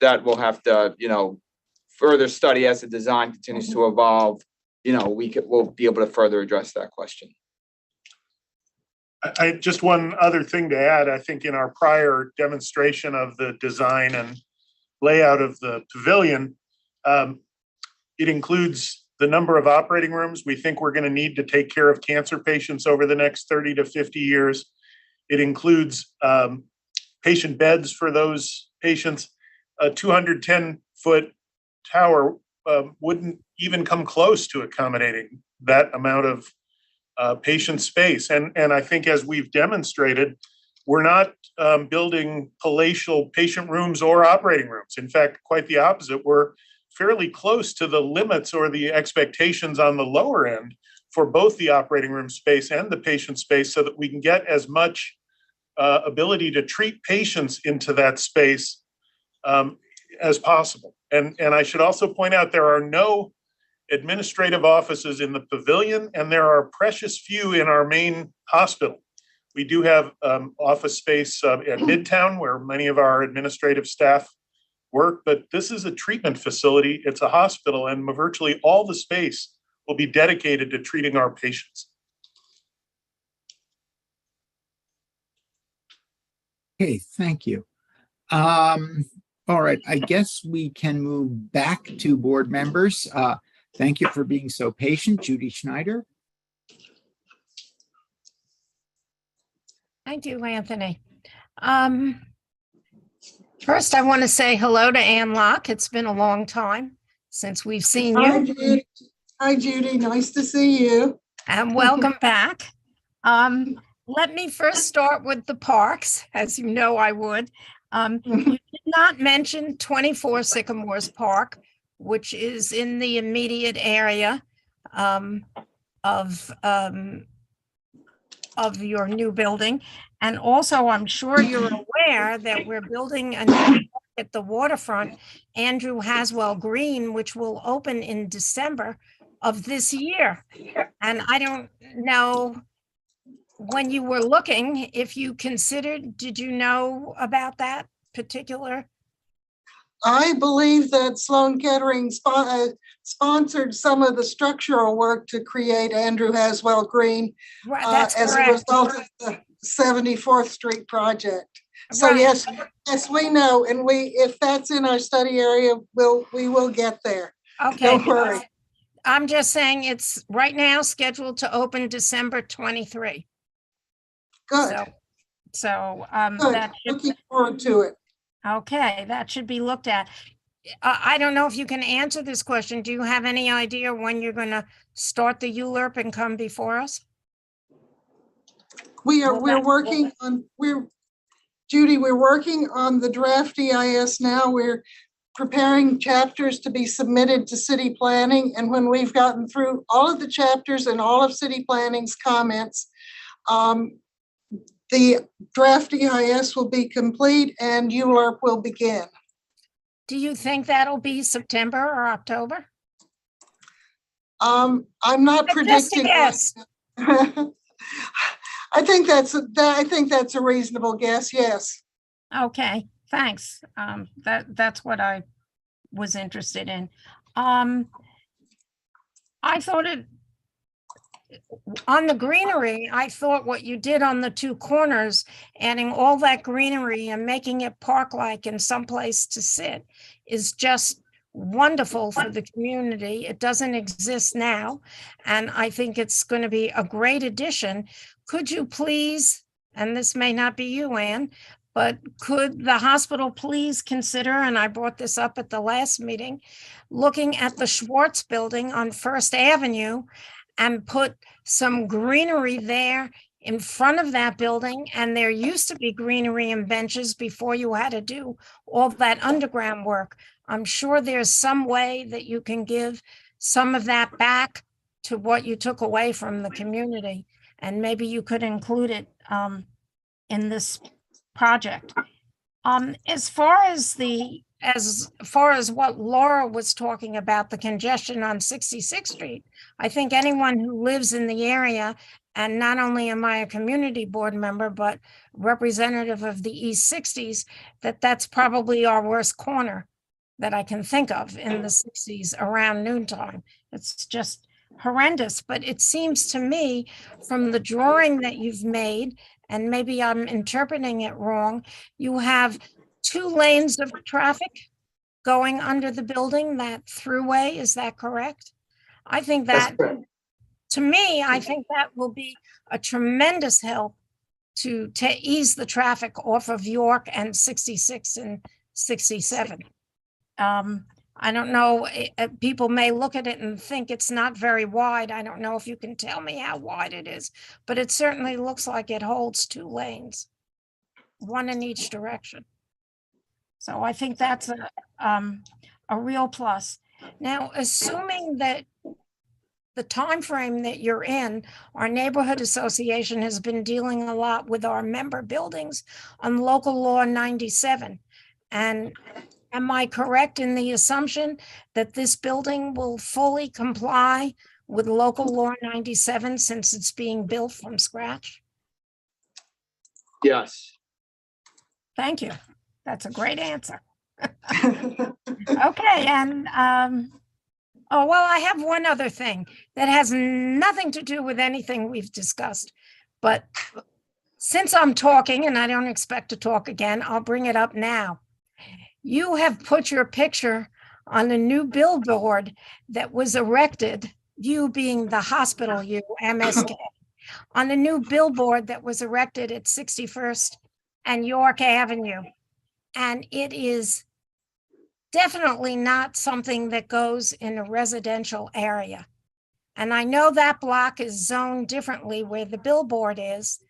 [SPEAKER 8] that we'll have to, further study as the design continues to evolve. We'll be able to further address that question.
[SPEAKER 4] I just one other thing to add. I think in our prior demonstration of the design and layout of the pavilion, it includes the number of operating rooms we think we're going to need to take care of cancer patients over the next 30 to 50 years. It includes patient beds for those patients. A 210-foot tower wouldn't even come close to accommodating that amount of patient space. And I think as we've demonstrated, we're not building palatial patient rooms or operating rooms. In fact, quite the opposite. We're fairly close to the limits or the expectations on the lower end for both the operating room space and the patient space so that we can get as much ability to treat patients into that space as possible. And I should also point out there are no administrative offices in the pavilion, and there are precious few in our main hospital. We do have office space at Midtown where many of our administrative staff work, but this is a treatment facility. It's a hospital, and virtually all the space will be dedicated to treating our patients.
[SPEAKER 3] Okay, thank you. All right, I guess we can move back to board members. Thank you for being so patient. Judy Schneider.
[SPEAKER 14] I do, Anthony. First, I want to say hello to Ann Locke. It's been a long time since we've seen you.
[SPEAKER 5] Hi, Judy. Hi, Judy. Nice to see you.
[SPEAKER 14] and welcome back. Let me first start with the parks, as you know I would. You did not mention 24 Sycamores Park, which is in the immediate area of your new building. And also, I'm sure you're aware that we're building a new park at the waterfront, Andrew Haswell Green, which will open in December of this year. And I don't know when you were looking, if you considered, did you know about that particular?
[SPEAKER 5] I believe that Sloan Kettering sponsored some of the structural work to create Andrew Haswell Green
[SPEAKER 14] That's
[SPEAKER 5] as a
[SPEAKER 14] correct.
[SPEAKER 5] result of the 74th Street project. So
[SPEAKER 14] Right.
[SPEAKER 5] yes, we know, and if that's in our study area, we will get there.
[SPEAKER 14] Okay.
[SPEAKER 5] Don't worry.
[SPEAKER 14] I'm just saying it's right now scheduled to open December 23.
[SPEAKER 5] Good.
[SPEAKER 14] So
[SPEAKER 5] Good.
[SPEAKER 14] that should,
[SPEAKER 5] Looking forward to it.
[SPEAKER 14] okay, that should be looked at. I don't know if you can answer this question. Do you have any idea when you're going to start the ULURP and come before us?
[SPEAKER 5] We're working on the draft EIS now. We're preparing chapters to be submitted to city planning. And when we've gotten through all of the chapters and all of city planning's comments, the draft EIS will be complete and ULURP will begin.
[SPEAKER 14] Do you think that'll be September or October?
[SPEAKER 5] I'm not predicting.
[SPEAKER 14] Just a guess.
[SPEAKER 5] I think that's a reasonable guess. Yes.
[SPEAKER 14] Okay, thanks. That's what I was interested in. I thought on the greenery, I thought what you did on the two corners, adding all that greenery and making it park-like and someplace to sit is just wonderful for the community. It doesn't exist now, and I think it's going to be a great addition. Could you please, and this may not be you, Ann, but could the hospital please consider, and I brought this up at the last meeting, looking at the Schwartz building on First Avenue and put some greenery there in front of that building. And there used to be greenery and benches before you had to do all that underground work. I'm sure there's some way that you can give some of that back to what you took away from the community. And maybe you could include it in this project. As far as what Laura was talking about, the congestion on 66th Street, I think anyone who lives in the area, and not only am I a community board member, but representative of the East 60s, that's probably our worst corner that I can think of in the 60s around noontime. It's just horrendous, but it seems to me from the drawing that you've made, and maybe I'm interpreting it wrong, you have 2 lanes of traffic going under the building, that throughway, is that correct? I think that, to me, I think that will be a tremendous help to ease the traffic off of York and 66 and 67. I don't know, people may look at it and think it's not very wide. I don't know if you can tell me how wide it is, but it certainly looks like it holds 2 lanes, 1 in each direction. So I think that's a real plus. Now, assuming that the time frame that you're in, our neighborhood association has been dealing a lot with our member buildings on local law 97. And am I correct in the assumption that this building will fully comply with local law 97 since it's being built from scratch?
[SPEAKER 8] Yes.
[SPEAKER 14] Thank you. That's a great answer. Okay, and oh, well, I have one other thing that has nothing to do with anything we've discussed, but since I'm talking and I don't expect to talk again, I'll bring it up now. You have put your picture on a new billboard that was erected, you being the hospital, you, MSK, on a new billboard that was erected at 61st and York Avenue. And it is definitely not something that goes in a residential area. And I know that block is zoned differently where the billboard is,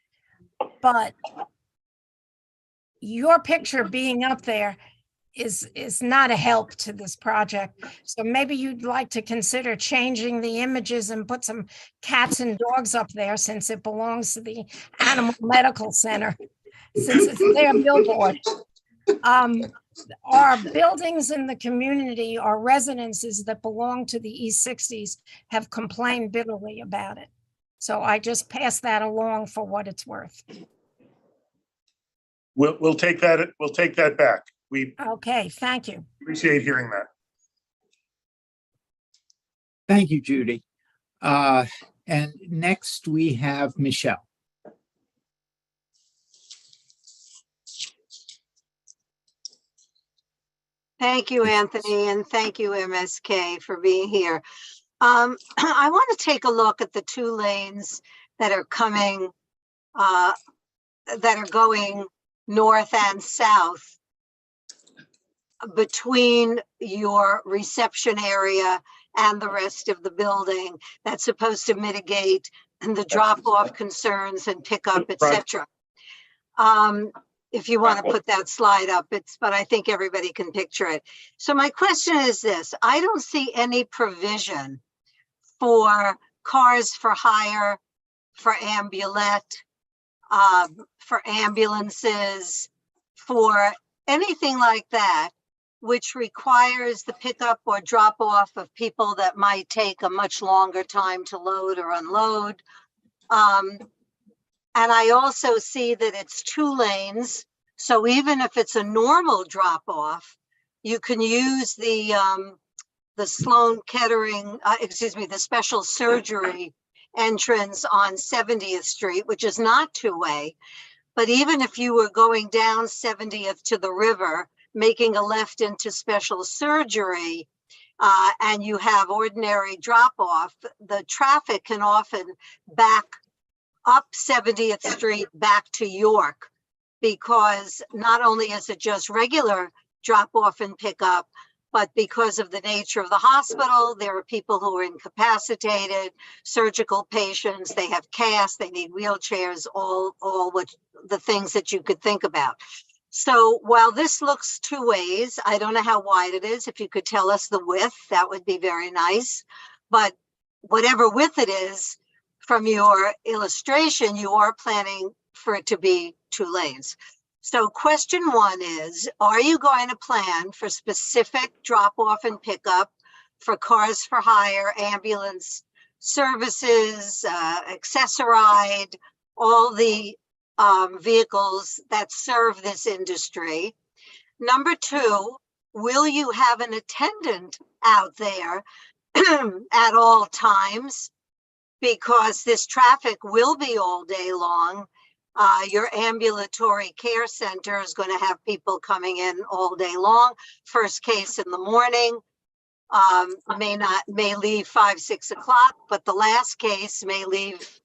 [SPEAKER 14] but your picture being up there is not a help to this project. So maybe you'd like to consider changing the images and put some cats and dogs up there, since it belongs to the Animal Medical Center, since it's their billboard. Our buildings in the community, our residences that belong to the East 60s have complained bitterly about it. So I just pass that along for what it's worth.
[SPEAKER 4] We'll take that back. We
[SPEAKER 14] Okay, thank you.
[SPEAKER 4] appreciate hearing that.
[SPEAKER 3] Thank you, Judy. And next we have Michelle.
[SPEAKER 15] Thank you, Anthony, and thank you, MSK, for being here. I want to take a look at the 2 lanes that are coming, that are going north and south between your reception area and the rest of the building. That's supposed to mitigate the drop-off concerns and pickup, etc. If you want to put that slide up, but I think everybody can picture it. So my question is this: I don't see any provision for cars for hire, for ambulette, for ambulances, for anything like that, which requires the pickup or drop off of people that might take a much longer time to load or unload. And I also see that it's 2 lanes. So even if it's a normal drop off, you can use the Sloan Kettering, the special surgery entrance on 70th Street, which is not 2-way. But even if you were going down 70th to the river, making a left into special surgery, and you have ordinary drop off, the traffic can often back up 70th Street back to York, because not only is it just regular drop off and pick up, but because of the nature of the hospital, there are people who are incapacitated, surgical patients, they have casts, they need wheelchairs, all what the things that you could think about. So while this looks 2 ways, I don't know how wide it is. If you could tell us the width, that would be very nice. But whatever width it is, from your illustration, you are planning for it to be 2 lanes. So question 1 is, are you going to plan for specific drop off and pickup for cars for hire, ambulance services, accessoride, all the vehicles that serve this industry? Number 2, will you have an attendant out there at all times? Because this traffic will be all day long. Your ambulatory care center is going to have people coming in all day long. First case in the morning may leave 5, 6 o'clock, but the last case may leave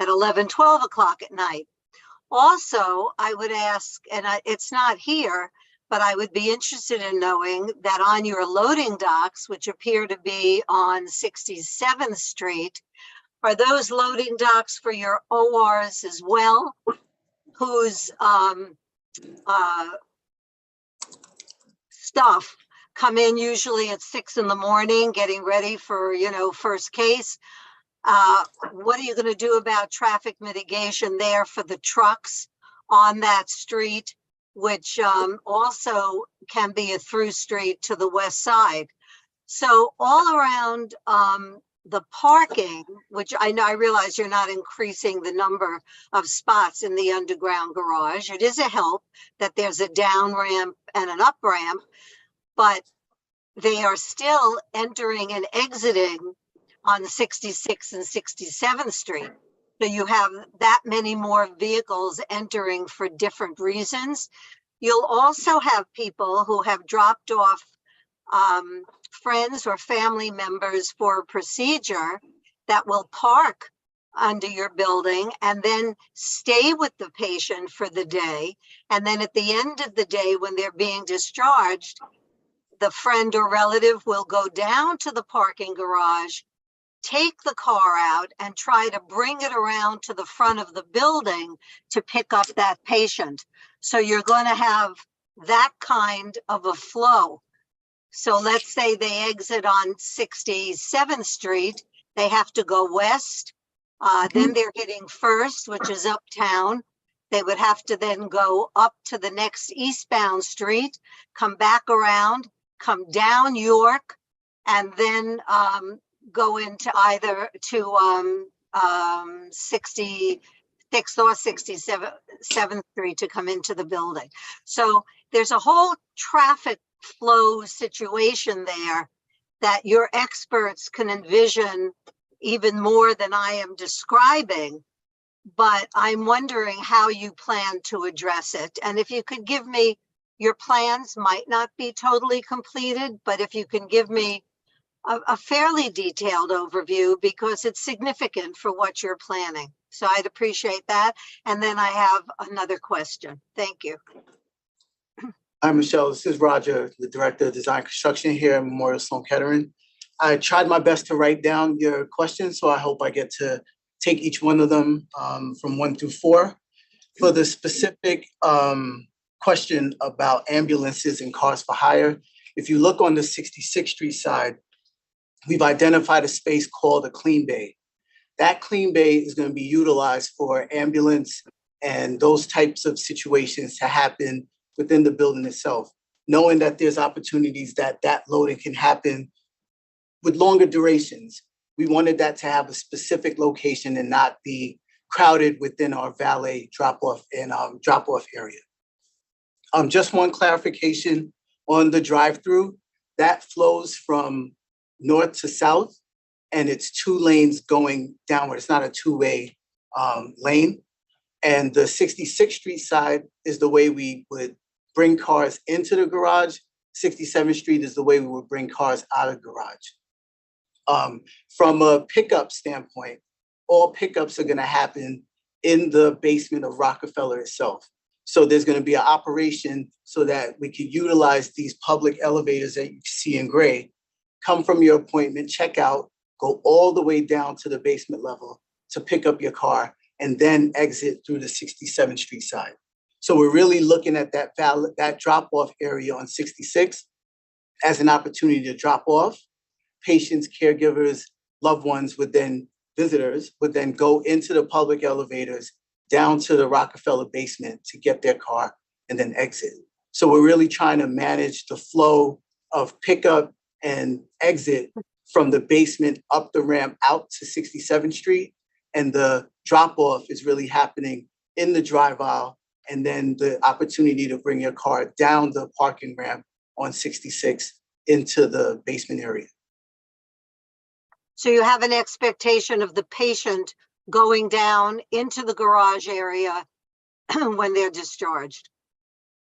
[SPEAKER 15] at 11, 12 o'clock at night. Also, I would ask, and it's not here, but I would be interested in knowing that on your loading docks, which appear to be on 67th Street, are those loading docks for your ORs as well, whose stuff come in usually at 6 in the morning, getting ready for, first case? What are you going to do about traffic mitigation there for the trucks on that street, which also can be a through street to the west side? So all around the parking, which I realize you're not increasing the number of spots in the underground garage. It is a help that there's a down ramp and an up ramp, but they are still entering and exiting on 66th and 67th Street. So you have that many more vehicles entering for different reasons. You'll also have people who have dropped off friends or family members for a procedure that will park under your building and then stay with the patient for the day. And then at the end of the day, when they're being discharged, the friend or relative will go down to the parking garage, take the car out and try to bring it around to the front of the building to pick up that patient. So you're going to have that kind of a flow. So let's say they exit on 67th Street, they have to go west. Then they're hitting First, which is uptown. They would have to then go up to the next eastbound street, come back around, come down York, and then go into either to 66th or 67th Street to come into the building. So there's a whole traffic flow situation there that your experts can envision even more than I am describing. But I'm wondering how you plan to address it. And if you could give me, your plans might not be totally completed, but if you can give me a fairly detailed overview, because it's significant for what you're planning. So I'd appreciate that. And then I have another question. Thank you.
[SPEAKER 6] Hi, Michelle. This is Roger, the Director of Design Construction here at Memorial Sloan Kettering. I tried my best to write down your questions, so I hope I get to take each one of them from 1 through 4. For the specific question about ambulances and cars for hire, if you look on the 66th Street side, we've identified a space called a clean bay. That clean bay is going to be utilized for ambulance and those types of situations to happen within the building itself, knowing that there's opportunities that loading can happen with longer durations. We wanted that to have a specific location and not be crowded within our valet drop-off and drop-off area. Just one clarification on the drive-through, that flows from north to south, and it's 2 lanes going downward. It's not a two-way lane. And the 66th Street side is the way we would bring cars into the garage. 67th Street is the way we would bring cars out of the garage. From a pickup standpoint, all pickups are going to happen in the basement of Rockefeller itself. So there's going to be an operation so that we can utilize these public elevators that you see in gray, come from your appointment, check out, go all the way down to the basement level to pick up your car, and then exit through the 67th Street side. So we're really looking at that drop-off area on 66 as an opportunity to drop off. Patients, caregivers, loved ones would then, visitors would then go into the public elevators down to the Rockefeller basement to get their car and then exit. So we're really trying to manage the flow of pickup and exit from the basement up the ramp out to 67th Street. And the drop-off is really happening in the drive aisle, and then the opportunity to bring your car down the parking ramp on 66 into the basement area.
[SPEAKER 15] So you have an expectation of the patient going down into the garage area when they're discharged?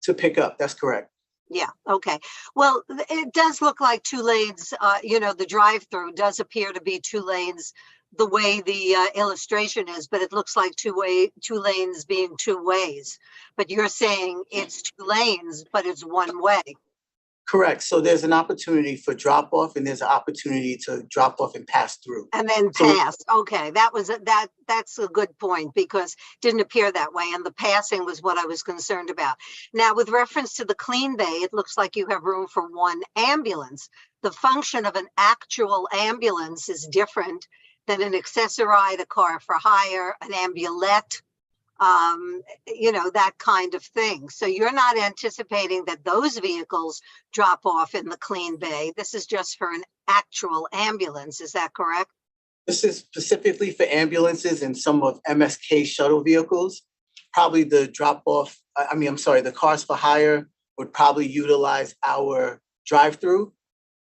[SPEAKER 6] To pick up, that's correct.
[SPEAKER 15] Yeah, okay. Well, it does look like 2 lanes, the drive-through does appear to be 2 lanes the way the illustration is, but it looks like 2 lanes being 2 ways. But you're saying it's 2 lanes, but it's 1 way.
[SPEAKER 6] Correct. So there's an opportunity for drop off, and there's an opportunity to drop off and pass through.
[SPEAKER 15] And then pass. Okay, that's a good point, because it didn't appear that way, and the passing was what I was concerned about. Now, with reference to the clean bay, it looks like you have room for 1 ambulance. The function of an actual ambulance is different than an accessoride, a car for hire, an ambulette, that kind of thing. So you're not anticipating that those vehicles drop off in the clean bay. This is just for an actual ambulance. Is that correct?
[SPEAKER 6] This is specifically for ambulances and some of MSK shuttle vehicles. Probably the the cars for hire would probably utilize our drive-through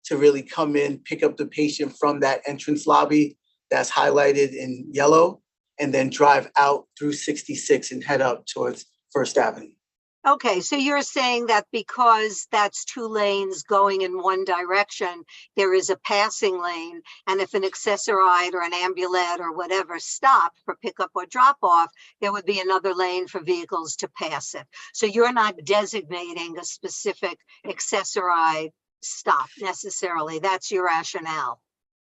[SPEAKER 6] to really come in, pick up the patient from that entrance lobby that's highlighted in yellow, and then drive out through 66 and head up towards First Avenue.
[SPEAKER 15] Okay, so you're saying that because that's 2 lanes going in 1 direction, there is a passing lane, and if an accessoride or an ambulette or whatever stopped for pickup or drop off, there would be another lane for vehicles to pass it. So you're not designating a specific accessoride stop necessarily. That's your rationale.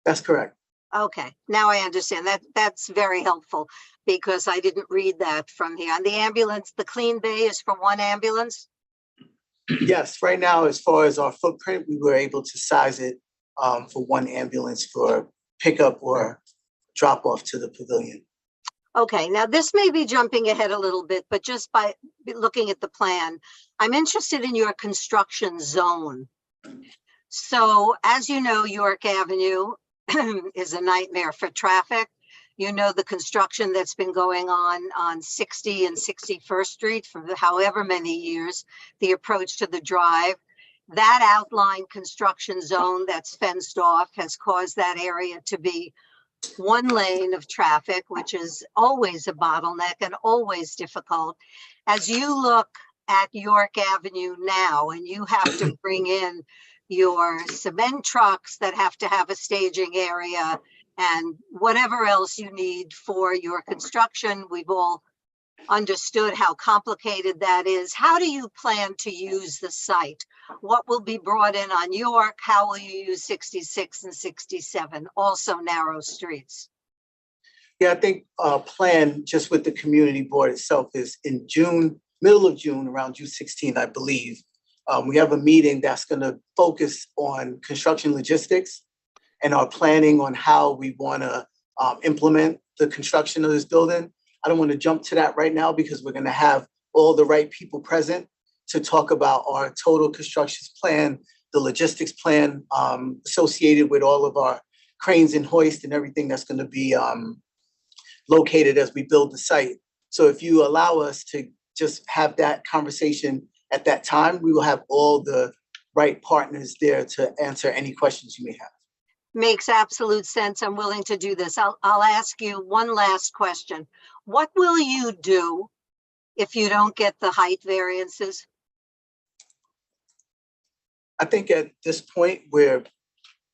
[SPEAKER 6] That's correct.
[SPEAKER 15] Okay, now I understand. That's very helpful because I didn't read that from here. And the ambulance, the clean bay is for one ambulance?
[SPEAKER 6] Yes, right now, as far as our footprint, we were able to size it for one ambulance for pickup or drop off to the pavilion.
[SPEAKER 15] Okay, now this may be jumping ahead a little bit, but just by looking at the plan, I'm interested in your construction zone. So as you know, York Avenue is a nightmare for traffic. You know, the construction that's been going on 60 and 61st Street for however many years, the approach to the drive. That outline construction zone that's fenced off has caused that area to be one lane of traffic, which is always a bottleneck and always difficult. As you look at York Avenue now, and you have to bring in your cement trucks that have to have a staging area and whatever else you need for your construction, we've all understood how complicated that is. How do you plan to use the site? What will be brought in on York? How will you use 66 and 67, also narrow streets?
[SPEAKER 6] Yeah, I think our plan just with the community board itself is in June, middle of June, around June 16th, I believe. We have a meeting that's going to focus on construction logistics and our planning on how we want to implement the construction of this building. I don't want to jump to that right now because we're going to have all the right people present to talk about our total construction plan, the logistics plan associated with all of our cranes and hoist and everything that's going to be located as we build the site. So if you allow us to just have that conversation at that time, we will have all the right partners there to answer any questions you may have.
[SPEAKER 15] Makes absolute sense. I'm willing to do this. I'll ask you one last question. What will you do if you don't get the height variances?
[SPEAKER 6] I think at this point, we're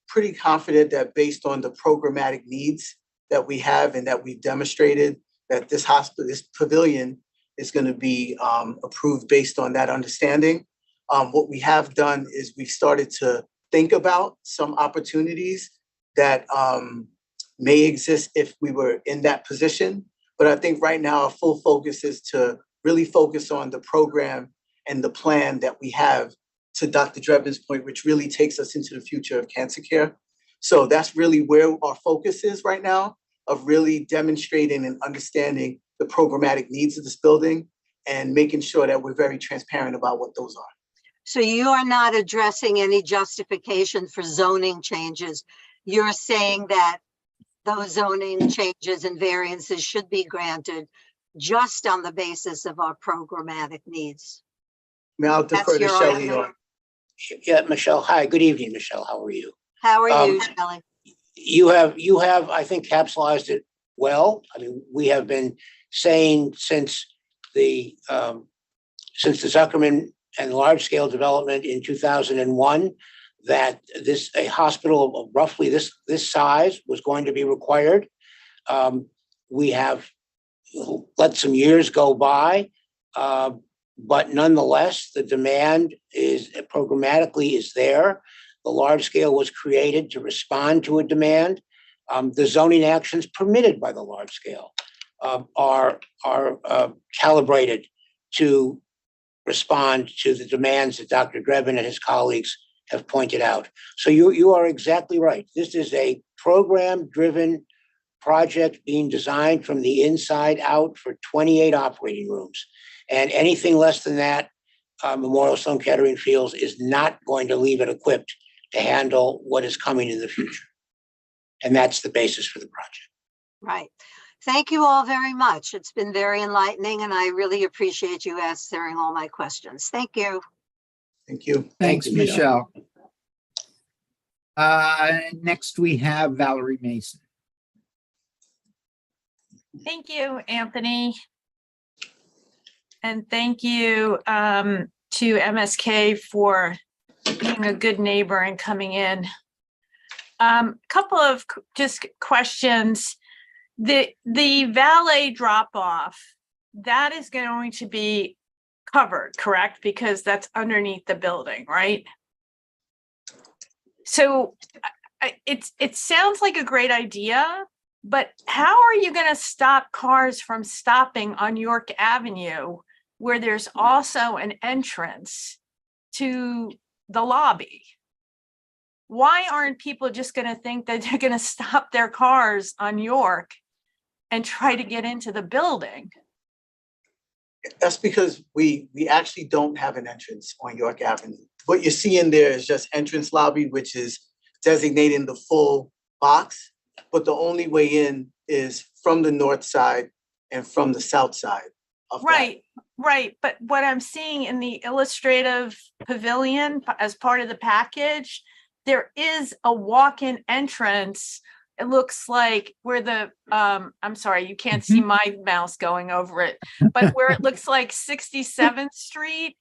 [SPEAKER 6] pretty confident that based on the programmatic needs that we have and that we've demonstrated, that this pavilion is going to be approved based on that understanding. What we have done is we've started to think about some opportunities that may exist if we were in that position. But I think right now our full focus is to really focus on the program and the plan that we have, to Dr. Drebin's point, which really takes us into the future of cancer care. So that's really where our focus is right now, of really demonstrating and understanding the programmatic needs of this building and making sure that we're very transparent about what those are.
[SPEAKER 15] So you are not addressing any justification for zoning changes. You're saying that those zoning changes and variances should be granted just on the basis of our programmatic needs.
[SPEAKER 6] May I defer to Shelley?
[SPEAKER 10] Yeah, Michelle. Hi, good evening, Michelle. How are you?
[SPEAKER 15] How are you, Shelley?
[SPEAKER 10] You have, I think, capsulized it well. I mean, we have been saying since the Zuckerman and large scale development in 2001 that a hospital of roughly this size was going to be required. We have let some years go by, but nonetheless, the demand is programmatically is there. The large scale was created to respond to a demand. The zoning actions permitted by the large scale are calibrated to respond to the demands that Dr. Drebin and his colleagues have pointed out. So you are exactly right. This is a program-driven project being designed from the inside out for 28 operating rooms. And anything less than that, Memorial Sloan Kettering feels is not going to leave it equipped to handle what is coming in the future. And that's the basis for the project.
[SPEAKER 15] Right. Thank you all very much. It's been very enlightening, and I really appreciate you answering all my questions. Thank you.
[SPEAKER 6] Thank you.
[SPEAKER 3] Thanks, Michelle. Next, we have Valerie Mason.
[SPEAKER 16] Thank you, Anthony. And thank you to MSK for being a good neighbor and coming in. Couple of just questions. The valet drop off, that is going to be covered, correct? Because that's underneath the building, right? So it sounds like a great idea, but how are you going to stop cars from stopping on York Avenue, where there's also an entrance to the lobby? Why aren't people just going to think that they're going to stop their cars on York and try to get into the building?
[SPEAKER 6] That's because we actually don't have an entrance on York Avenue. What you're seeing there is just entrance lobby, which is designating the full box, but the only way in is from the north side and from the south side of
[SPEAKER 16] Right. But what I'm seeing in the illustrative pavilion as part of the package, there is a walk-in entrance. It looks like where the, I'm sorry, you can't see my mouse going over it, but where it looks like 67th Street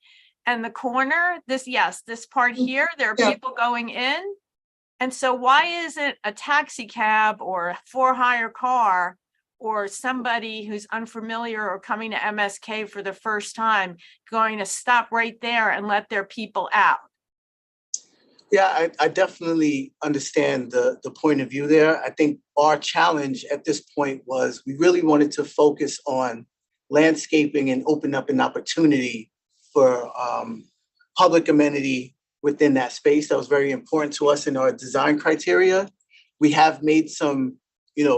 [SPEAKER 16] and the corner, this part here, there are people going in. And so why isn't a taxi cab or a for-hire car or somebody who's unfamiliar or coming to MSK for the first time going to stop right there and let their people out?
[SPEAKER 6] Yeah, I definitely understand the point of view there. I think our challenge at this point was we really wanted to focus on landscaping and open up an opportunity for public amenity within that space. That was very important to us in our design criteria. We have made some,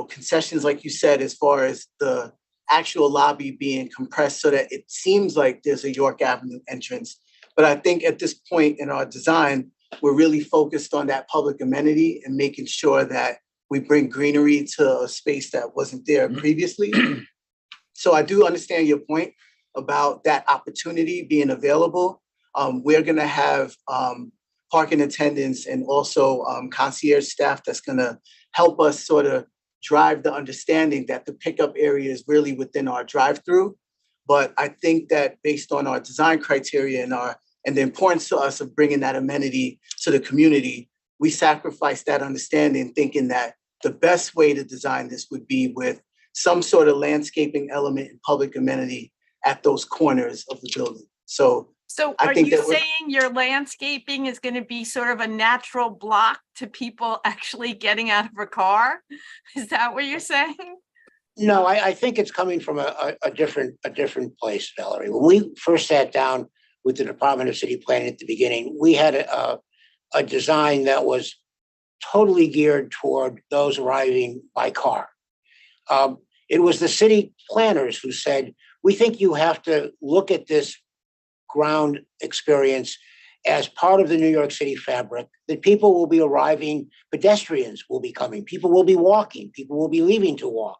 [SPEAKER 6] concessions, like you said, as far as the actual lobby being compressed so that it seems like there's a York Avenue entrance. But I think at this point in our design, we're really focused on that public amenity and making sure that we bring greenery to a space that wasn't there previously. So I do understand your point about that opportunity being available. We're going to have parking attendants and also concierge staff that's going to help us sort of drive the understanding that the pickup area is really within our drive-through. But I think that based on our design criteria and the importance to us of bringing that amenity to the community, we sacrificed that understanding, thinking that the best way to design this would be with some sort of landscaping element and public amenity at those corners of the building. So
[SPEAKER 16] are you saying your landscaping is going to be sort of a natural block to people actually getting out of a car? Is that what you're saying?
[SPEAKER 10] No, I think it's coming from a different place, Valerie. When we first sat down with the Department of City Planning at the beginning, we had a design that was totally geared toward those arriving by car. It was the city planners who said, we think you have to look at this ground experience as part of the New York City fabric, that people will be arriving, pedestrians will be coming, people will be walking, people will be leaving to walk,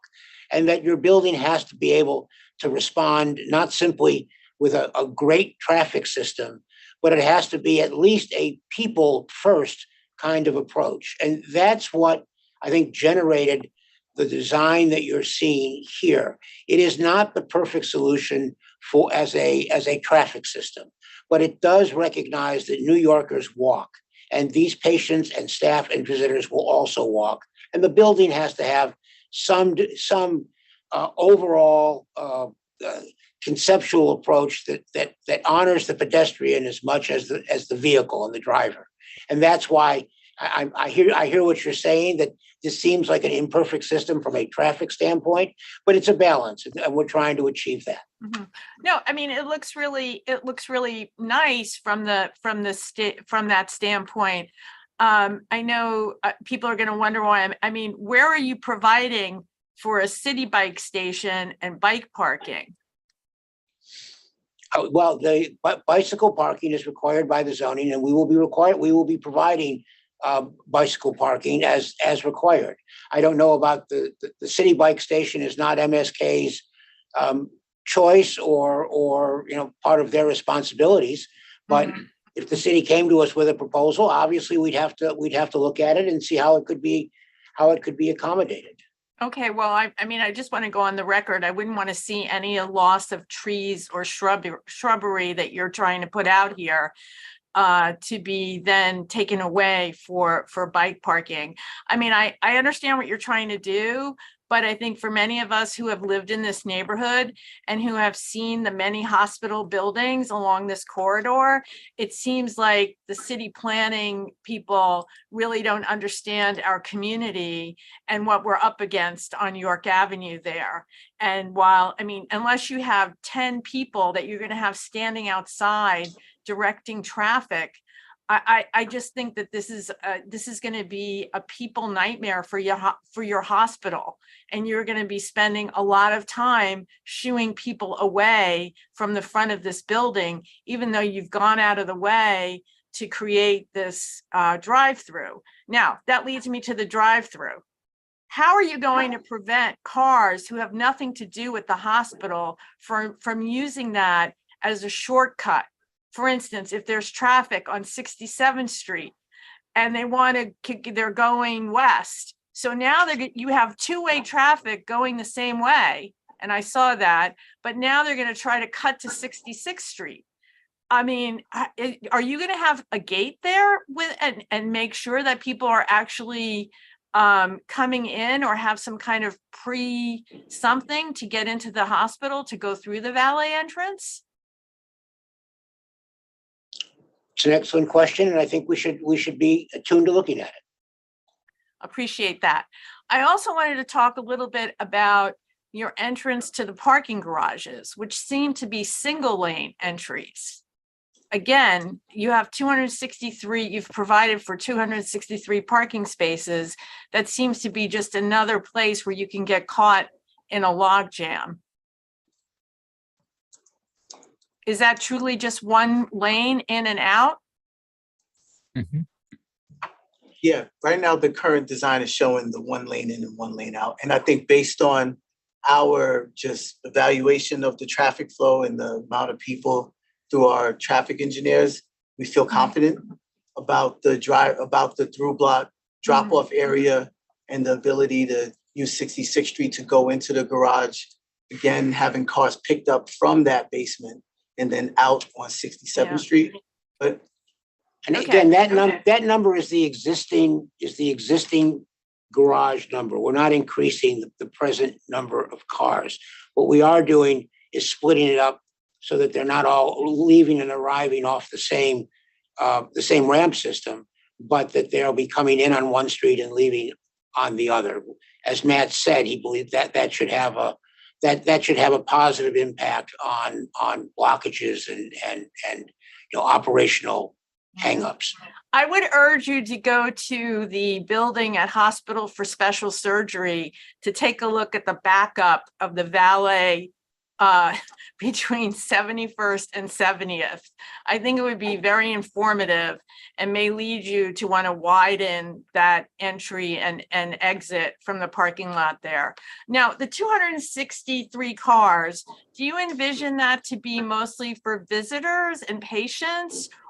[SPEAKER 10] and that your building has to be able to respond not simply with a great traffic system, but it has to be at least a people first kind of approach. And that's what I think generated the design that you're seeing here. It is not the perfect solution for as a traffic system, but it does recognize that New Yorkers walk, and these patients and staff and visitors will also walk. And the building has to have some overall conceptual approach that honors the pedestrian as much as the vehicle and the driver. And that's why I hear what you're saying, that this seems like an imperfect system from a traffic standpoint, but it's a balance, and we're trying to achieve that.
[SPEAKER 16] Mm-hmm. No, I mean, it looks really nice from that standpoint. I know people are going to wonder why. I mean, where are you providing for a city bike station and bike parking?
[SPEAKER 10] Well, the bicycle parking is required by the zoning, and we will be providing bicycle parking as required. I don't know about the city bike station is not MSK's choice or part of their responsibilities, but if the city came to us with a proposal, obviously we'd have to look at it and see how it could be accommodated.
[SPEAKER 16] Okay, well, I mean, I just want to go on the record. I wouldn't want to see any loss of trees or shrubbery that you're trying to put out here to be then taken away for bike parking. I mean, I understand what you're trying to do, But I think for many of us who have lived in this neighborhood and who have seen the many hospital buildings along this corridor, it seems like the city planning people really don't understand our community and what we're up against on York Avenue there. And while, I mean, unless you have 10 people that you're going to have standing outside directing traffic, I just think that this is going to be a people nightmare for your hospital, and you're going to be spending a lot of time shooing people away from the front of this building, even though you've gone out of the way to create this drive-through. Now, that leads me to the drive-through. How are you going to prevent cars who have nothing to do with the hospital from using that as a shortcut? For instance, if there's traffic on 67th Street and they're going west. So now you have two-way traffic going the same way. And I saw that, but now they're going to try to cut to 66th Street. I mean, are you going to have a gate there and make sure that people are actually coming in, or have some kind of something to get into the hospital to go through the valet entrance?
[SPEAKER 10] It's an excellent question, and I think we should be attuned to looking at it.
[SPEAKER 16] Appreciate that. I also wanted to talk a little bit about your entrance to the parking garages, which seem to be single lane entries. Again, you have 263, you've provided for 263 parking spaces. That seems to be just another place where you can get caught in a log jam. Is that truly just one lane in and out?
[SPEAKER 3] Mhm.
[SPEAKER 6] Yeah, right now the current design is showing the one lane in and one lane out. And I think based on our just evaluation of the traffic flow and the amount of people through our traffic engineers, we feel confident about the through block drop off area and the ability to use 66th Street to go into the garage. Again, having cars picked up from that basement and then out on 67th Street. But
[SPEAKER 10] And again, that number is the existing garage number. We're not increasing the present number of cars. What we are doing is splitting it up so that they're not all leaving and arriving off the same ramp system, but that they'll be coming in on one street and leaving on the other. As Matt said, he believed that should have a positive impact on blockages and operational hangups.
[SPEAKER 16] I would urge you to go to the building at Hospital for Special Surgery to take a look at the backup of the valet between 71st and 70th. I think it would be very informative and may lead you to want to widen that entry and exit from the parking lot there. Now, the 263 cars, do you envision that to be mostly for visitors and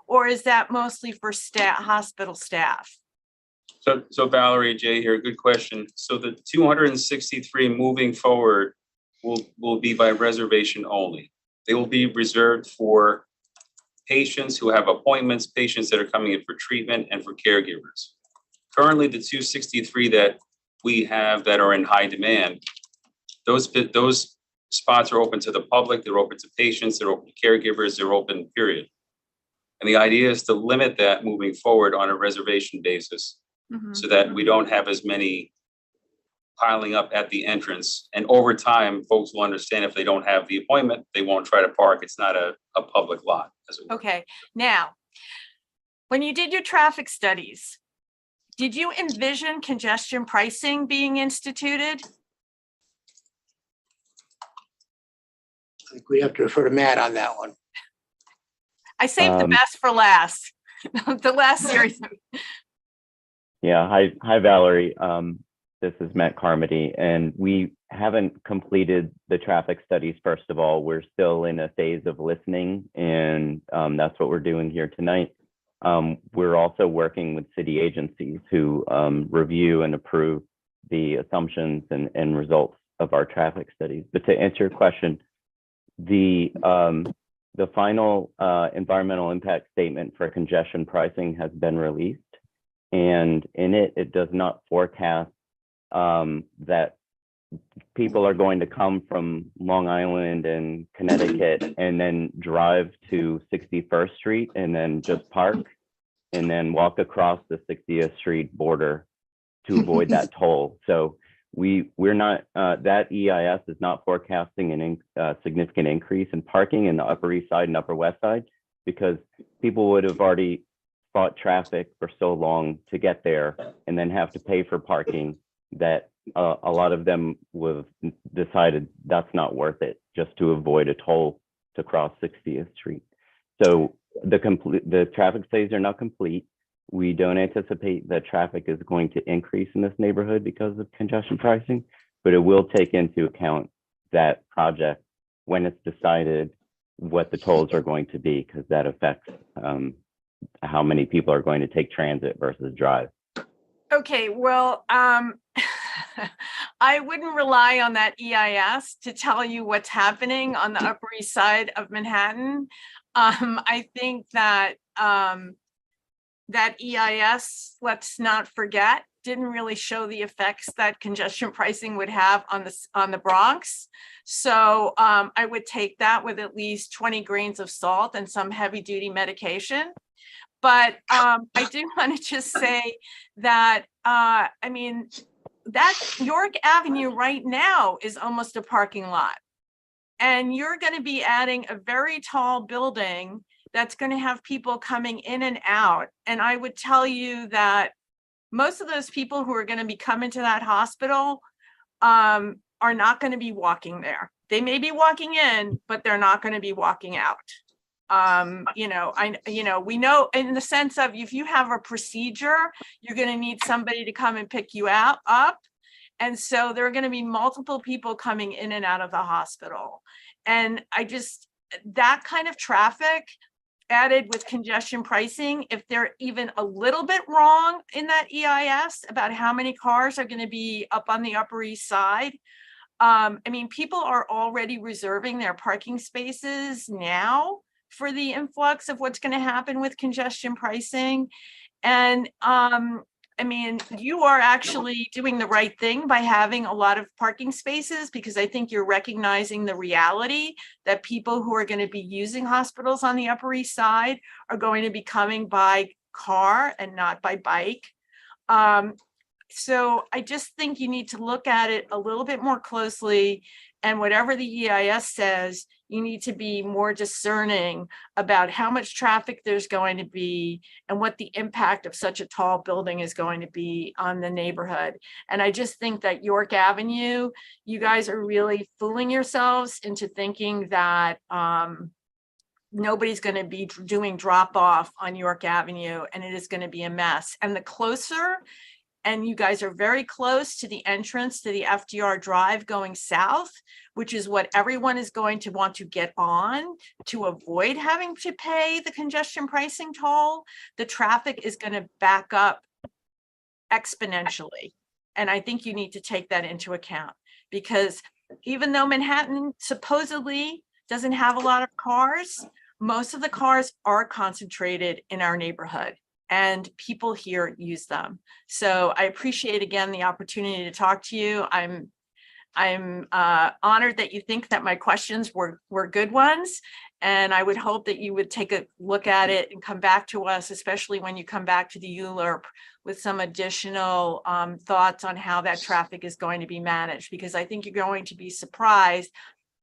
[SPEAKER 16] or is that mostly for hospital staff?
[SPEAKER 7] So Valerie, Jay here, good question. So the 263 moving forward will be by reservation only. They will be reserved for patients who have appointments, patients that are coming in for treatment, and for caregivers. Currently, the 263 that we have that are in high demand, those spots are open to the public, they're open to patients, they're open to caregivers, they're open, period. And the idea is to limit that moving forward on a reservation basis so that we don't have as many piling up at the entrance. And over time, folks will understand if they don't have the appointment, they won't try to park. It's not a public lot, as it were.
[SPEAKER 16] Okay, now, when you did your traffic studies, did you envision congestion pricing being instituted?
[SPEAKER 10] I think we have to refer to Matt on that one.
[SPEAKER 16] I saved the best for last, the last series.
[SPEAKER 12] Yeah, hi Valerie. This is Matt Carmody, and we haven't completed the traffic studies. First of all, we're still in a phase of listening, and that's what we're doing here tonight. We're also working with city agencies who review and approve the assumptions and results of our traffic studies. But to answer your question, the final environmental impact statement for congestion pricing has been released, and in it does not forecast that people are going to come from Long Island and Connecticut and then drive to 61st Street and then just park and then walk across the 60th Street border to avoid that toll. So we're not, that EIS is not forecasting a significant increase in parking in the Upper East Side and Upper West Side, because people would have already fought traffic for so long to get there and then have to pay for parking that a lot of them would have decided that's not worth it just to avoid a toll to cross 60th Street. So the traffic studies are not complete. We don't anticipate that traffic is going to increase in this neighborhood because of congestion pricing, but it will take into account that project when it's decided what the tolls are going to be, because that affects how many people are going to take transit versus drive.
[SPEAKER 16] Okay, well, I wouldn't rely on that EIS to tell you what's happening on the Upper East Side of Manhattan. I think that that EIS, let's not forget, didn't really show the effects that congestion pricing would have on the Bronx. So I would take that with at least 20 grains of salt and some heavy duty medication. But I do want to just say that, I mean, that York Avenue right now is almost a parking lot. And you're going to be adding a very tall building that's going to have people coming in and out. And I would tell you that most of those people who are going to be coming to that hospital are not going to be walking there. They may be walking in, but they're not going to be walking out. We know in the sense of if you have a procedure, you're going to need somebody to come and pick you up. And so there are going to be multiple people coming in and out of the hospital. And that kind of traffic added with congestion pricing, if they're even a little bit wrong in that EIS about how many cars are going to be up on the Upper East Side. I mean, people are already reserving their parking spaces now for the influx of what's going to happen with congestion pricing. And I mean, you are actually doing the right thing by having a lot of parking spaces, because I think you're recognizing the reality that people who are going to be using hospitals on the Upper East Side are going to be coming by car and not by bike. So I just think you need to look at it a little bit more closely, and whatever the EIS says, you need to be more discerning about how much traffic there's going to be and what the impact of such a tall building is going to be on the neighborhood. And I just think that York Avenue, you guys are really fooling yourselves into thinking that nobody's going to be doing drop off on York Avenue, and it is going to be a mess. And the closer, and you guys are very close to the entrance to the FDR Drive going south, which is what everyone is going to want to get on to avoid having to pay the congestion pricing toll. The traffic is going to back up exponentially. And I think you need to take that into account, because even though Manhattan supposedly doesn't have a lot of cars, most of the cars are concentrated in our neighborhood, and people here use them. So I appreciate again the opportunity to talk to you. I'm honored that you think that my questions were good ones, and I would hope that you would take a look at it and come back to us, especially when you come back to the ULURP, with some additional thoughts on how that traffic is going to be managed, because I think you're going to be surprised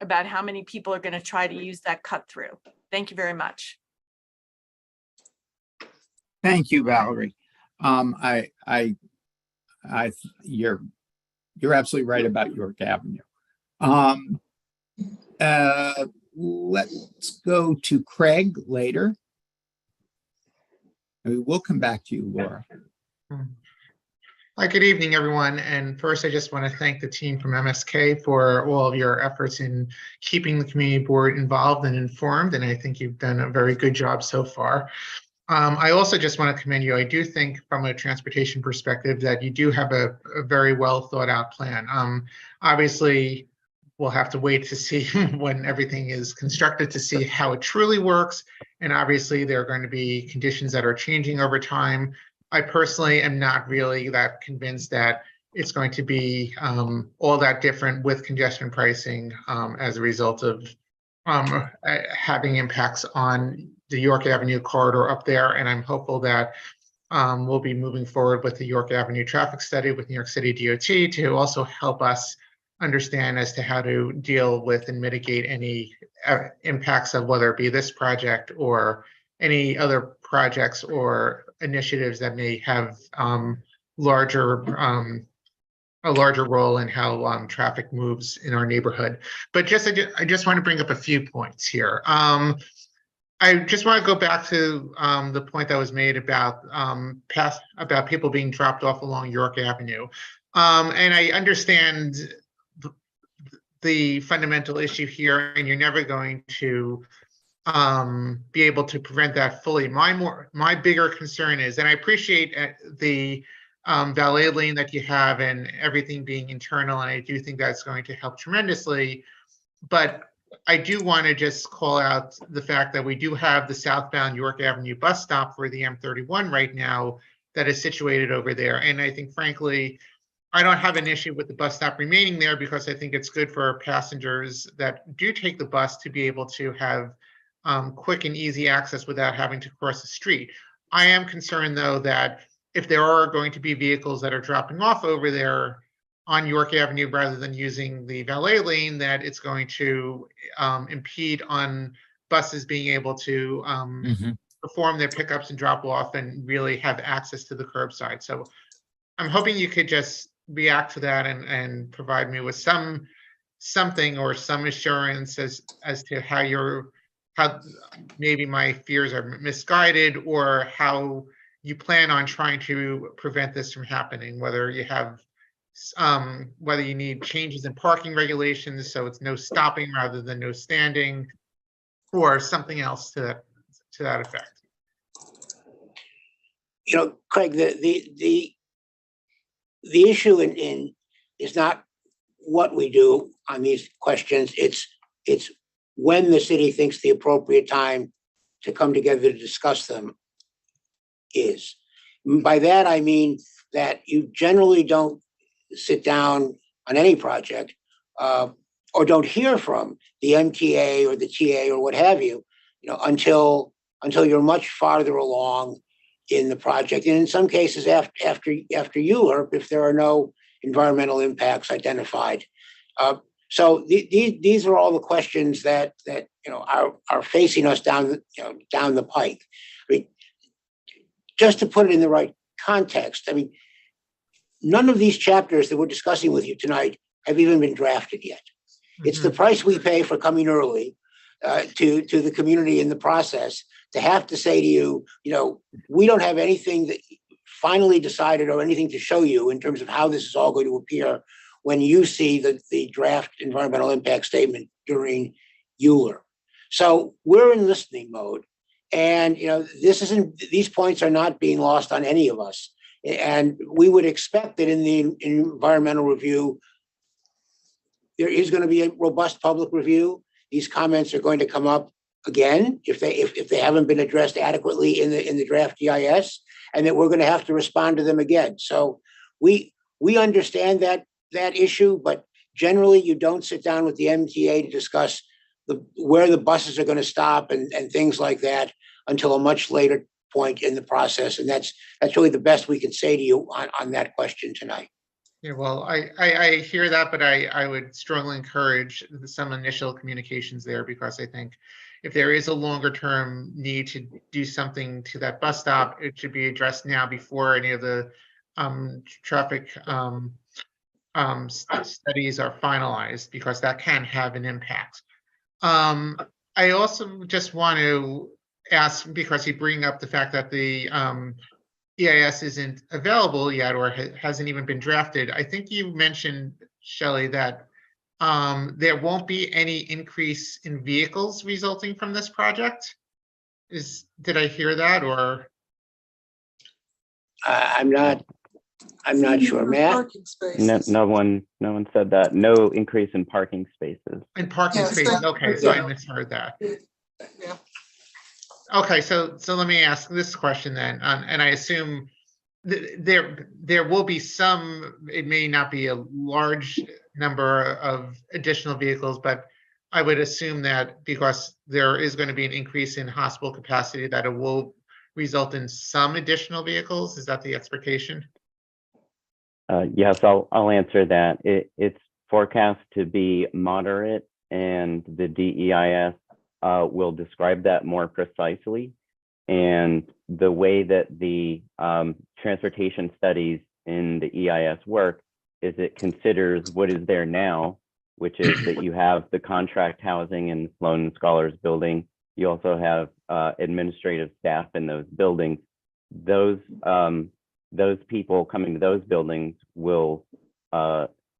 [SPEAKER 16] about how many people are going to try to use that cut through. Thank you very much.
[SPEAKER 3] Thank you, Valerie. You're absolutely right about York Avenue. Let's go to Craig later. We'll come back to you, Laura.
[SPEAKER 17] Hi, good evening, everyone. And first, I just want to thank the team from MSK for all of your efforts in keeping the community board involved and informed. And I think you've done a very good job so far. I also just want to commend you. I do think from a transportation perspective that you do have a very well thought out plan. Obviously, we'll have to wait to see when everything is constructed to see how it truly works. And obviously, there are going to be conditions that are changing over time. I personally am not really that convinced that it's going to be all that different with congestion pricing as a result of having impacts on the York Avenue corridor up there. And I'm hopeful that we'll be moving forward with the York Avenue traffic study with New York City DOT to also help us understand as to how to deal with and mitigate any impacts of whether it be this project or any other projects or initiatives that may have a larger role in how traffic moves in our neighborhood. But I just want to bring up a few points here. I just want to go back to the point that was made about about people being dropped off along York Avenue. And I understand the fundamental issue here, and you're never going to be able to prevent that fully. My bigger concern is, and I appreciate the valet lane that you have and everything being internal, and I do think that's going to help tremendously. But I do want to just call out the fact that we do have the southbound York Avenue bus stop for the M31 right now that is situated over there. And I think, frankly, I don't have an issue with the bus stop remaining there because I think it's good for passengers that do take the bus to be able to have quick and easy access without having to cross the street. I am concerned, though, that if there are going to be vehicles that are dropping off over there on York Avenue rather than using the valet lane, that it's going to impede on buses being able to perform their pickups and drop off and really have access to the curbside. So I'm hoping you could just react to that and provide me with something or some assurance as to how maybe my fears are misguided, or how you plan on trying to prevent this from happening, whether you have whether you need changes in parking regulations so it's no stopping rather than no standing, or something else to that effect.
[SPEAKER 10] You know, Craig, the issue is not what we do on these questions. It's when the city thinks the appropriate time to come together to discuss them is. By that, I mean that you generally don't sit down on any project or don't hear from the MTA or the TA or what have you, until you're much farther along in the project, and in some cases after ULURP, if there are no environmental impacts identified. So these are all the questions that are facing us down the pike. I mean, just to put it in the right context, I mean, none of these chapters that we're discussing with you tonight have even been drafted yet. It's the price we pay for coming early to the community in the process to have to say to you, we don't have anything that finally decided or anything to show you in terms of how this is all going to appear when you see the draft environmental impact statement during ULURP. So we're in listening mode, and these points are not being lost on any of us. And we would expect that in the environmental review, there is going to be a robust public review. These comments are going to come up again if they haven't been addressed adequately in the draft GIS, and that we're going to have to respond to them again. So we understand that issue, but generally you don't sit down with the MTA to discuss where the buses are going to stop and things like that until a much later point in the process. And that's really the best we can say to you on that question tonight.
[SPEAKER 17] Yeah, well, I hear that, but I would strongly encourage some initial communications there, because I think if there is a longer term need to do something to that bus stop, it should be addressed now before any of the traffic studies are finalized, because that can have an impact. I also just want to ask, because you bring up the fact that the EIS isn't available yet or hasn't even been drafted. I think you mentioned, Shelley, that there won't be any increase in vehicles resulting from this project. Did I hear that, or?
[SPEAKER 10] I'm not sure, Matt.
[SPEAKER 12] No one said that. No increase in parking spaces.
[SPEAKER 17] In parking spaces, okay, so I misheard that.
[SPEAKER 5] Yeah.
[SPEAKER 17] Okay, so let me ask this question then, and I assume there will be some, it may not be a large number of additional vehicles, but I would assume that because there is going to be an increase in hospital capacity, that it will result in some additional vehicles. Is that the expectation?
[SPEAKER 12] Yes, I'll answer that. It's forecast to be moderate, and the DEIS will describe that more precisely. And the way that the transportation studies in the EIS work is it considers what is there now, which is that you have the contract housing in the Sloan Scholars Building. You also have administrative staff in those buildings. Those people coming to those buildings will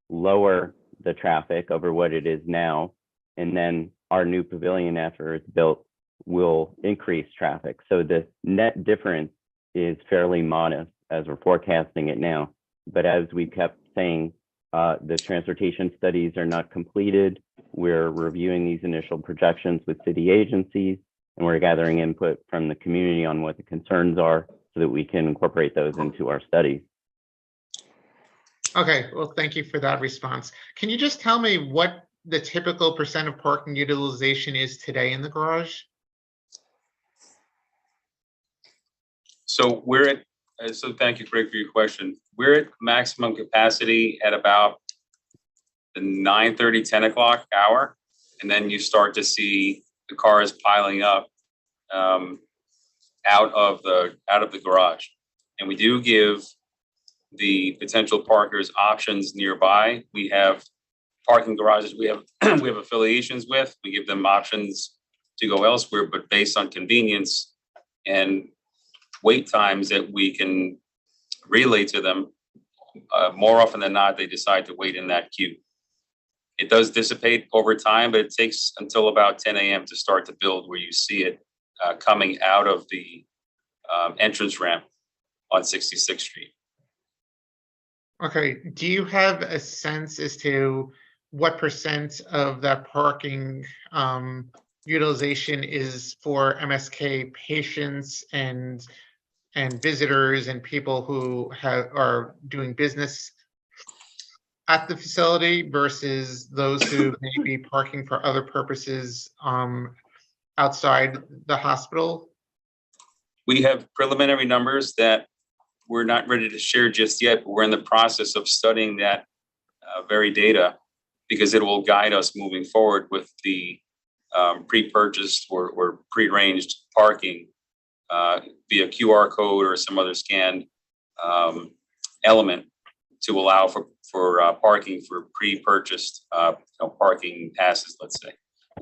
[SPEAKER 12] lower the traffic over what it is now. And then our new pavilion, after it's built, will increase traffic. So the net difference is fairly modest as we're forecasting it now. But as we kept saying, the transportation studies are not completed. We're reviewing these initial projections with city agencies, and we're gathering input from the community on what the concerns are so that we can incorporate those into our studies.
[SPEAKER 17] Okay, well, thank you for that response. Can you just tell me what the typical percent of parking utilization is today in the garage?
[SPEAKER 7] So we're at, so thank you, Craig, for your question. We're at maximum capacity at about the 9:30, 10 o'clock hour. And then you start to see the cars piling up out of the garage. And we do give the potential parkers options nearby. We have parking garages we have we have affiliations with. We give them options to go elsewhere, but based on convenience and wait times that we can relay to them, more often than not, they decide to wait in that queue. It does dissipate over time, but it takes until about 10 a.m. to start to build where you see it coming out of the entrance ramp on 66th Street.
[SPEAKER 17] Okay, do you have a sense as to what percent of that parking utilization is for MSK patients and visitors and people who are doing business at the facility versus those who may be parking for other purposes outside the hospital?
[SPEAKER 7] We have preliminary numbers that we're not ready to share just yet, but we're in the process of studying that very data because it will guide us moving forward with the pre-purchased or pre-arranged parking via QR code or some other scanned element to allow for parking for pre-purchased parking passes, let's say.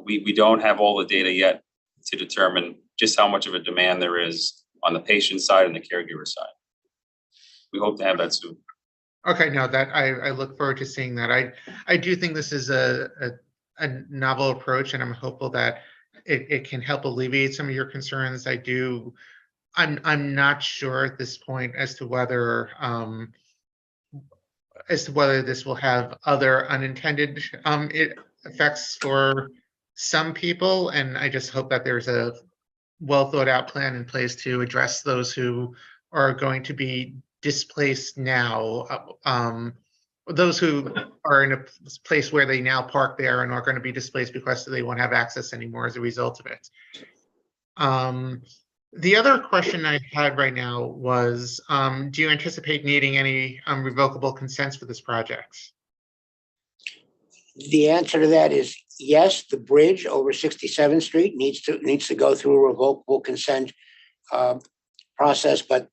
[SPEAKER 7] We don't have all the data yet to determine just how much of a demand there is on the patient side and the caregiver side. We hope to have that soon.
[SPEAKER 17] Okay, no, that I look forward to seeing that. I do think this is a novel approach, and I'm hopeful that it can help alleviate some of your concerns. I'm not sure at this point as to whether this will have other unintended effects for some people, and I just hope that there's a well thought out plan in place to address those who are going to be displaced now, those who are in a place where they now park there and are going to be displaced because they won't have access anymore as a result of it. The other question I had right now was, do you anticipate needing any revocable consents for this project?
[SPEAKER 10] The answer to that is yes. The bridge over 67th Street needs to go through a revocable consent process, but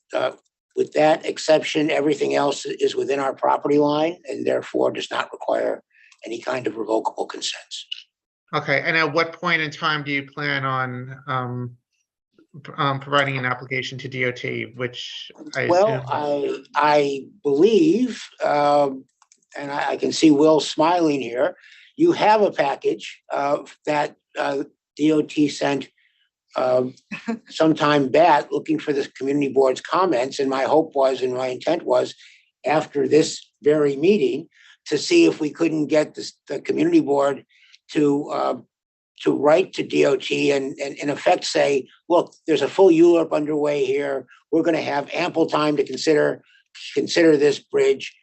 [SPEAKER 10] with that exception, everything else is within our property line and therefore does not require any kind of revocable consents.
[SPEAKER 17] Okay, and at what point in time do you plan on providing an application to DOT, which I assume...
[SPEAKER 10] I believe, and I can see Will smiling here, you have a package that DOT sent some time back looking for the community board's comments. And my hope was, and my intent was, after this very meeting, to see if we couldn't get the community board to write to DOT and in effect say, look, there's a full ULURP underway here. We're going to have ample time to consider this bridge.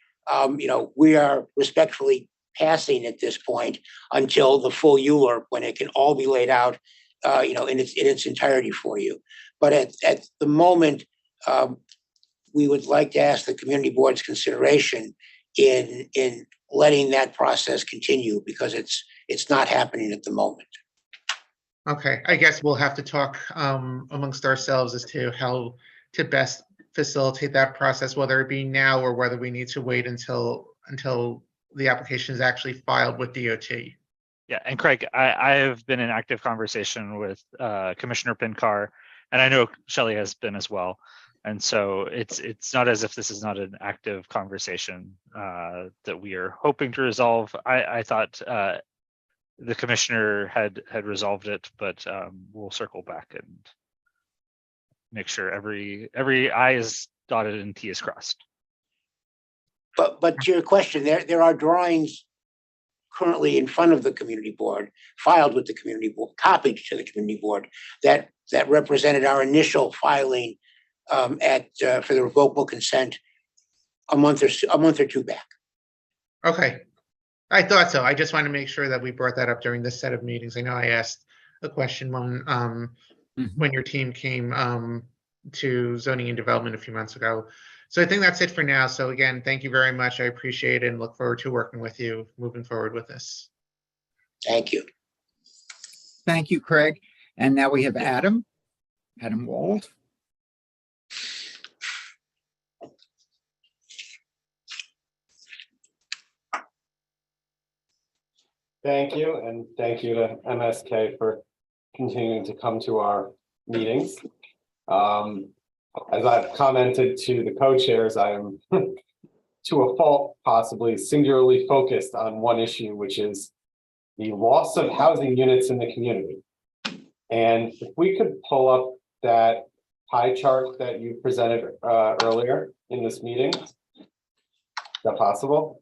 [SPEAKER 10] We are respectfully passing at this point until the full ULURP, when it can all be laid out, in its entirety for you. But at the moment, we would like to ask the community board's consideration in letting that process continue, because it's not happening at the moment.
[SPEAKER 17] Okay, I guess we'll have to talk amongst ourselves as to how to best facilitate that process, whether it be now or whether we need to wait until the application is actually filed with DOT.
[SPEAKER 2] Yeah, and Craig, I have been in active conversation with Commissioner Pinkar, and I know Shelley has been as well. And so it's not as if this is not an active conversation that we are hoping to resolve. I thought the commissioner had resolved it, but we'll circle back and make sure every I is dotted and T is crossed.
[SPEAKER 10] But to your question, there are drawings currently in front of the community board, filed with the community board, copied to the community board, that represented our initial filing for the revocable consent a month or two back.
[SPEAKER 17] Okay, I thought so. I just want to make sure that we brought that up during this set of meetings. I know I asked a question when your team came to zoning and development a few months ago. So I think that's it for now. So again, thank you very much. I appreciate it and look forward to working with you moving forward with this.
[SPEAKER 10] Thank you.
[SPEAKER 3] Thank you, Craig. And now we have Adam Wald.
[SPEAKER 18] Thank you, and thank you to MSK for continuing to come to our meetings. As I've commented to the co-chairs, I am to a fault possibly singularly focused on one issue, which is the loss of housing units in the community. And if we could pull up that pie chart that you presented earlier in this meeting, is that possible?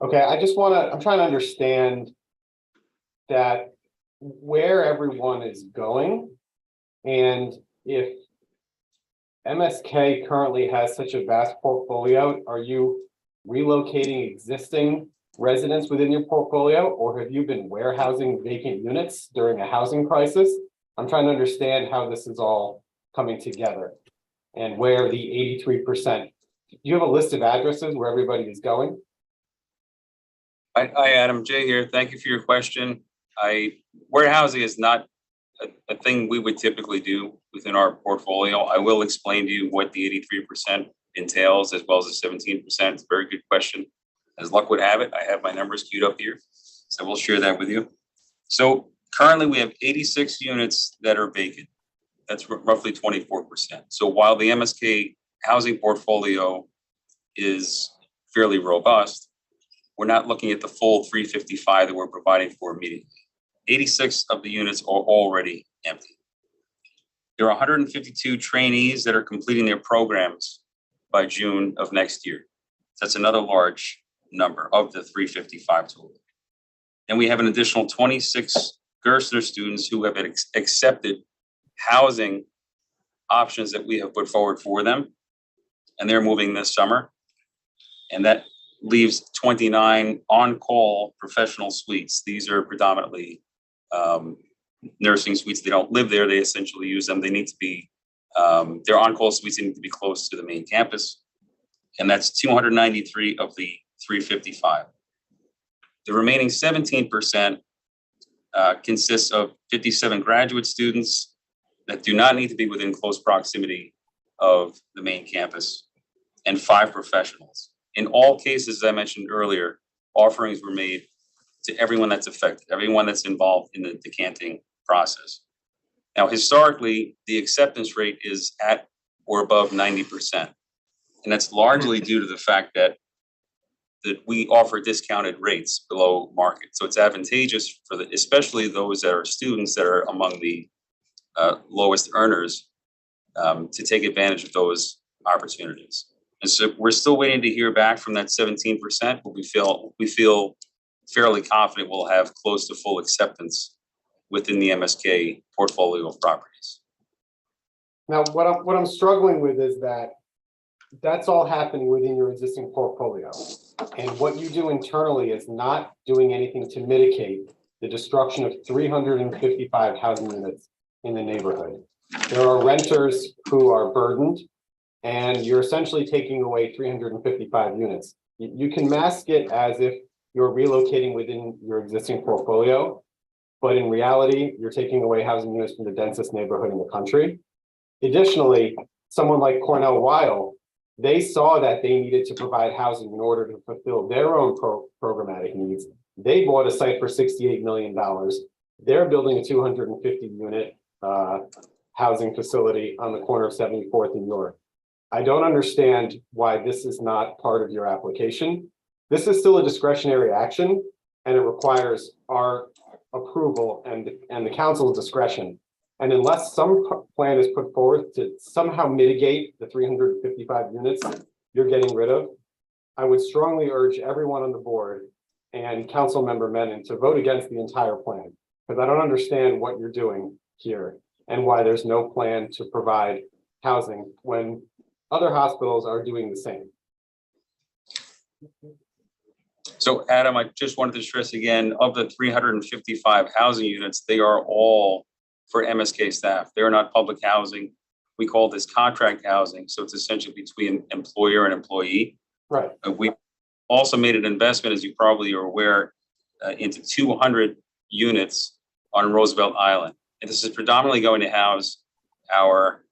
[SPEAKER 18] Okay, I'm trying to understand that where everyone is going, and if MSK currently has such a vast portfolio, are you relocating existing residents within your portfolio, or have you been warehousing vacant units during a housing crisis? I'm trying to understand how this is all coming together and where the 83%, do you have a list of addresses where everybody is going?
[SPEAKER 7] Hi, Adam. Jay here. Thank you for your question. Warehousing is not a thing we would typically do within our portfolio. I will explain to you what the 83% entails, as well as the 17%. It's a very good question. As luck would have it, I have my numbers queued up here, so we'll share that with you. So currently we have 86 units that are vacant. That's roughly 24%. So while the MSK housing portfolio is fairly robust, we're not looking at the full 355 that we're providing for immediately. 86 of the units are already empty. There are 152 trainees that are completing their programs by June of next year. That's another large number of the 355 total. And we have an additional 26 Gerstner students who have accepted housing options that we have put forward for them, and they're moving this summer. And that leaves 29 on-call professional suites. These are predominantly nursing suites. They don't live there. They essentially use them. They need to be, their on-call suites need to be close to the main campus. And that's 293 of the 355. The remaining 17% consists of 57 graduate students that do not need to be within close proximity of the main campus, and 5 professionals. In all cases, as I mentioned earlier, offerings were made to everyone that's affected, everyone that's involved in the decanting process. Now, historically, the acceptance rate is at or above 90%. And that's largely due to the fact that we offer discounted rates below market. So it's advantageous for especially those that are students that are among the lowest earners to take advantage of those opportunities. And so we're still waiting to hear back from that 17%, but we feel fairly confident we'll have close to full acceptance within the MSK portfolio of properties.
[SPEAKER 18] Now, what I'm struggling with is that that's all happening within your existing portfolio. And what you do internally is not doing anything to mitigate the destruction of 355 housing units in the neighborhood. There are renters who are burdened, and you're essentially taking away 355 units. You can mask it as if you're relocating within your existing portfolio, but in reality, you're taking away housing units from the densest neighborhood in the country. Additionally, someone like Cornell Weil, they saw that they needed to provide housing in order to fulfill their own programmatic needs. They bought a site for $68 million. They're building a 250 unit housing facility on the corner of 74th and York. I don't understand why this is not part of your application. This is still a discretionary action, and it requires our approval and the council's discretion. And unless some plan is put forward to somehow mitigate the 355 units you're getting rid of, I would strongly urge everyone on the board and Councilmember Menon to vote against the entire plan, because I don't understand what you're doing here and why there's no plan to provide housing when other hospitals are doing the same.
[SPEAKER 7] So Adam, I just wanted to stress again, of the 355 housing units, they are all for MSK staff. They're not public housing. We call this contract housing. So it's essentially between employer and employee.
[SPEAKER 18] Right.
[SPEAKER 7] We also made an investment, as you probably are aware, into 200 units on Roosevelt Island. And this is predominantly going to house our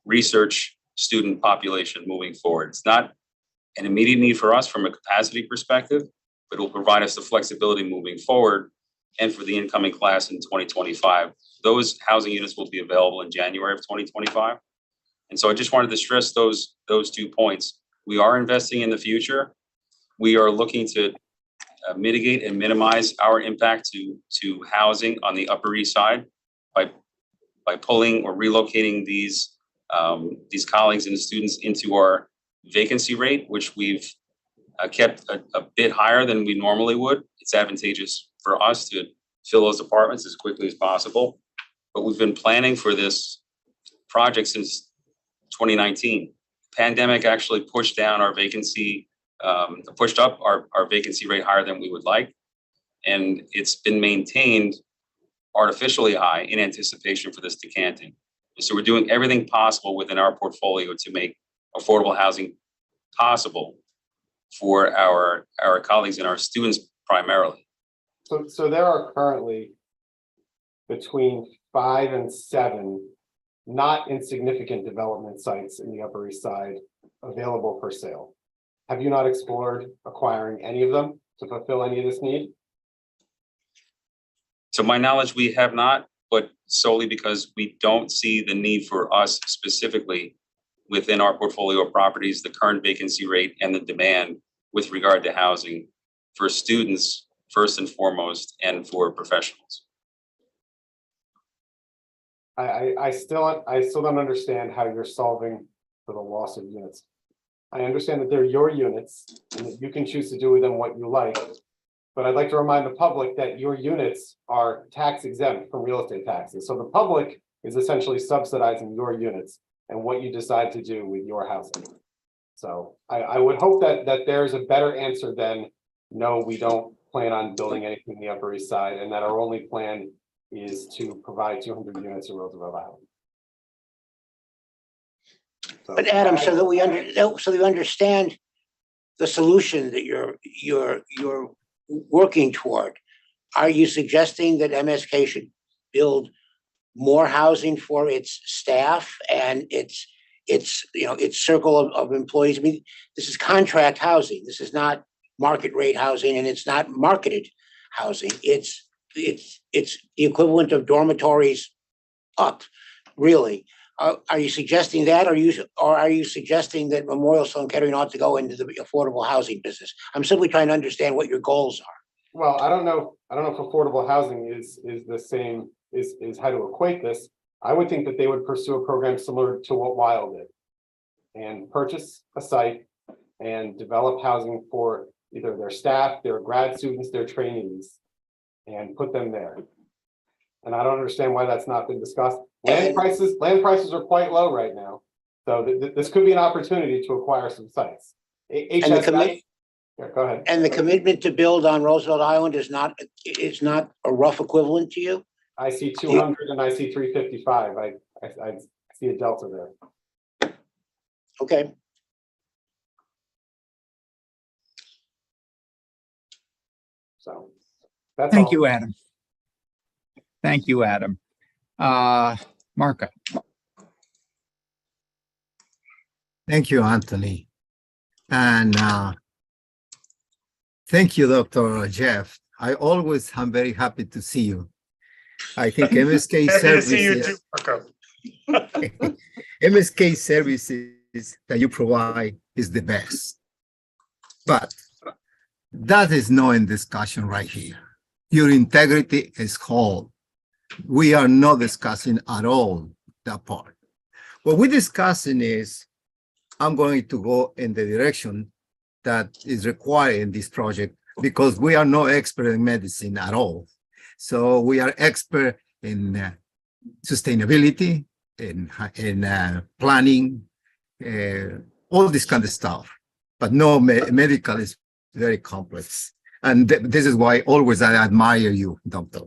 [SPEAKER 7] research student population moving forward. It's not an immediate need for us from a capacity perspective, but it will provide us the flexibility moving forward and for the incoming class in 2025. Those housing units will be available in January of 2025. And so I just wanted to stress those 2 points. We are investing in the future. We are looking to mitigate and minimize our impact to housing on the Upper East Side by pulling or relocating these colleagues and the students into our vacancy rate, which we've kept a bit higher than we normally would. It's advantageous for us to fill those apartments as quickly as possible. But we've been planning for this project since 2019. Pandemic actually pushed down our vacancy, pushed up our vacancy rate higher than we would like. And it's been maintained artificially high in anticipation for this decanting. And so we're doing everything possible within our portfolio to make affordable housing possible for our colleagues and our students primarily.
[SPEAKER 18] So there are currently between 5 and 7 not insignificant development sites in the Upper East Side available for sale. Have you not explored acquiring any of them to fulfill any of this need?
[SPEAKER 7] To my knowledge, we have not, but solely because we don't see the need for us specifically within our portfolio of properties, the current vacancy rate and the demand with regard to housing for students first and foremost, and for professionals.
[SPEAKER 18] I still don't understand how you're solving for the loss of units. I understand that they're your units and that you can choose to do with them what you like. But I'd like to remind the public that your units are tax exempt from real estate taxes. So the public is essentially subsidizing your units and what you decide to do with your housing. So I would hope that there's a better answer than, no, we don't plan on building anything in the Upper East Side, and that our only plan is to provide 200 units in Roosevelt Island. So,
[SPEAKER 10] but Adam, so that we understand the solution that you're working toward, are you suggesting that MSK should build more housing for its staff and its circle of employees? I mean, this is contract housing. This is not market rate housing, and it's not marketed housing. It's the equivalent of dormitories up, really. Are you suggesting that, or are you suggesting that Memorial Sloan Kettering ought to go into the affordable housing business? I'm simply trying to understand what your goals are.
[SPEAKER 18] Well, I don't know if affordable housing is the same, is how to equate this. I would think that they would pursue a program similar to what Weil did. and purchase a site and develop housing for either their staff, their grad students, their trainees, and put them there. And I don't understand why that's not been discussed. Land prices are quite low right now. So this could be an opportunity to acquire some sites. Yeah, go ahead.
[SPEAKER 10] And the commitment to build on Roosevelt Island is not a rough equivalent to you?
[SPEAKER 18] I see 200 and I see 355. I see a delta there.
[SPEAKER 10] Okay.
[SPEAKER 18] So that's
[SPEAKER 3] Thank
[SPEAKER 18] all.
[SPEAKER 3] you, Adam. Thank you, Adam. Marka.
[SPEAKER 19] Thank you, Anthony. And thank you, Dr. Jeff. I always am very happy to see you. I think MSK
[SPEAKER 4] Happy to see you too,
[SPEAKER 19] services,
[SPEAKER 4] Marco.
[SPEAKER 19] MSK services that you provide is the best. But that is not in discussion right here. Your integrity is whole. We are not discussing at all that part. What we're discussing is, I'm going to go in the direction that is required in this project because we are no expert in medicine at all. So we are expert in sustainability, in planning, all this kind of stuff. But no, medical is very complex. And this is why always I admire you, doctor.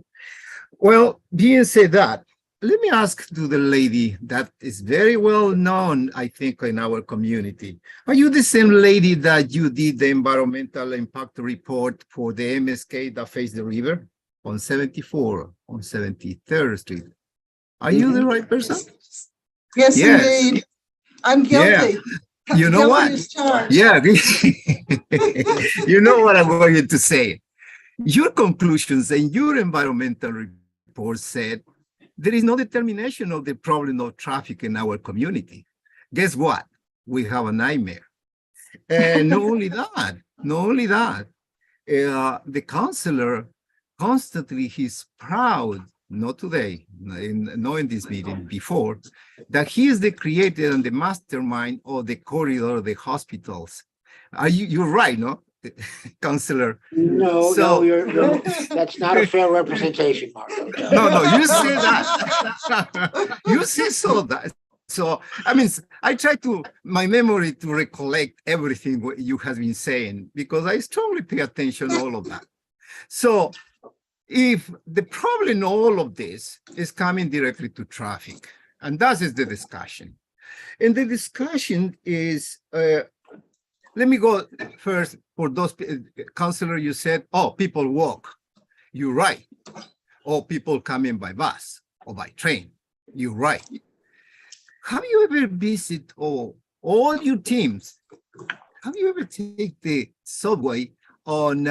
[SPEAKER 19] Well, being said that, let me ask to the lady that is very well known, I think, in our community. Are you the same lady that you did the environmental impact report for the MSK that faced the river on 74, on 73rd Street? Are you the right person?
[SPEAKER 5] Yes, indeed. I'm guilty.
[SPEAKER 19] Yeah. You know what? Yeah. You know what I'm going to say. Your conclusions and your environmental report said there is no determination of the problem of traffic in our community. Guess what? We have a nightmare. And not only that, the counselor constantly, he's proud, not today, not in this meeting, before, that he is the creator and the mastermind of the corridor of the hospitals. You're right, no? Counselor.
[SPEAKER 10] No, that's not a fair representation, Marco.
[SPEAKER 19] No, you say that. You say so that. So, I mean, I try my memory to recollect everything what you have been saying, because I strongly pay attention to all of that. So, if the problem in all of this is coming directly to traffic, and that is the discussion. And the discussion is, let me go first for those, Counselor, you said, oh, people walk. You're right. Or people come in by bus or by train. You're right. Have you ever visited all your teams? Have you ever taken the subway on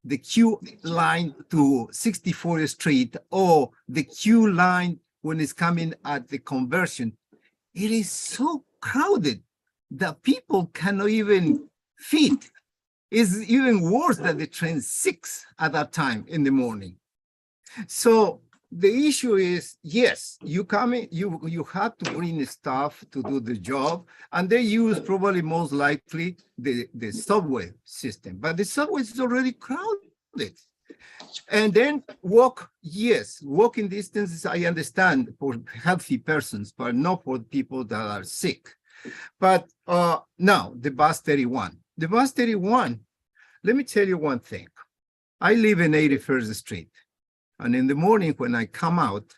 [SPEAKER 19] the Q line to 64th Street or the Q line when it's coming at the conversion? It is so crowded that people cannot even fit. It's even worse than the train 6 at that time in the morning. So the issue is, yes, you have to bring stuff to do the job, and they use probably most likely the subway system, but the subway is already crowded. And then walking distances, I understand for healthy persons, but not for people that are sick. But now the bus 31. The bus 31, let me tell you one thing. I live in 81st Street. And in the morning when I come out,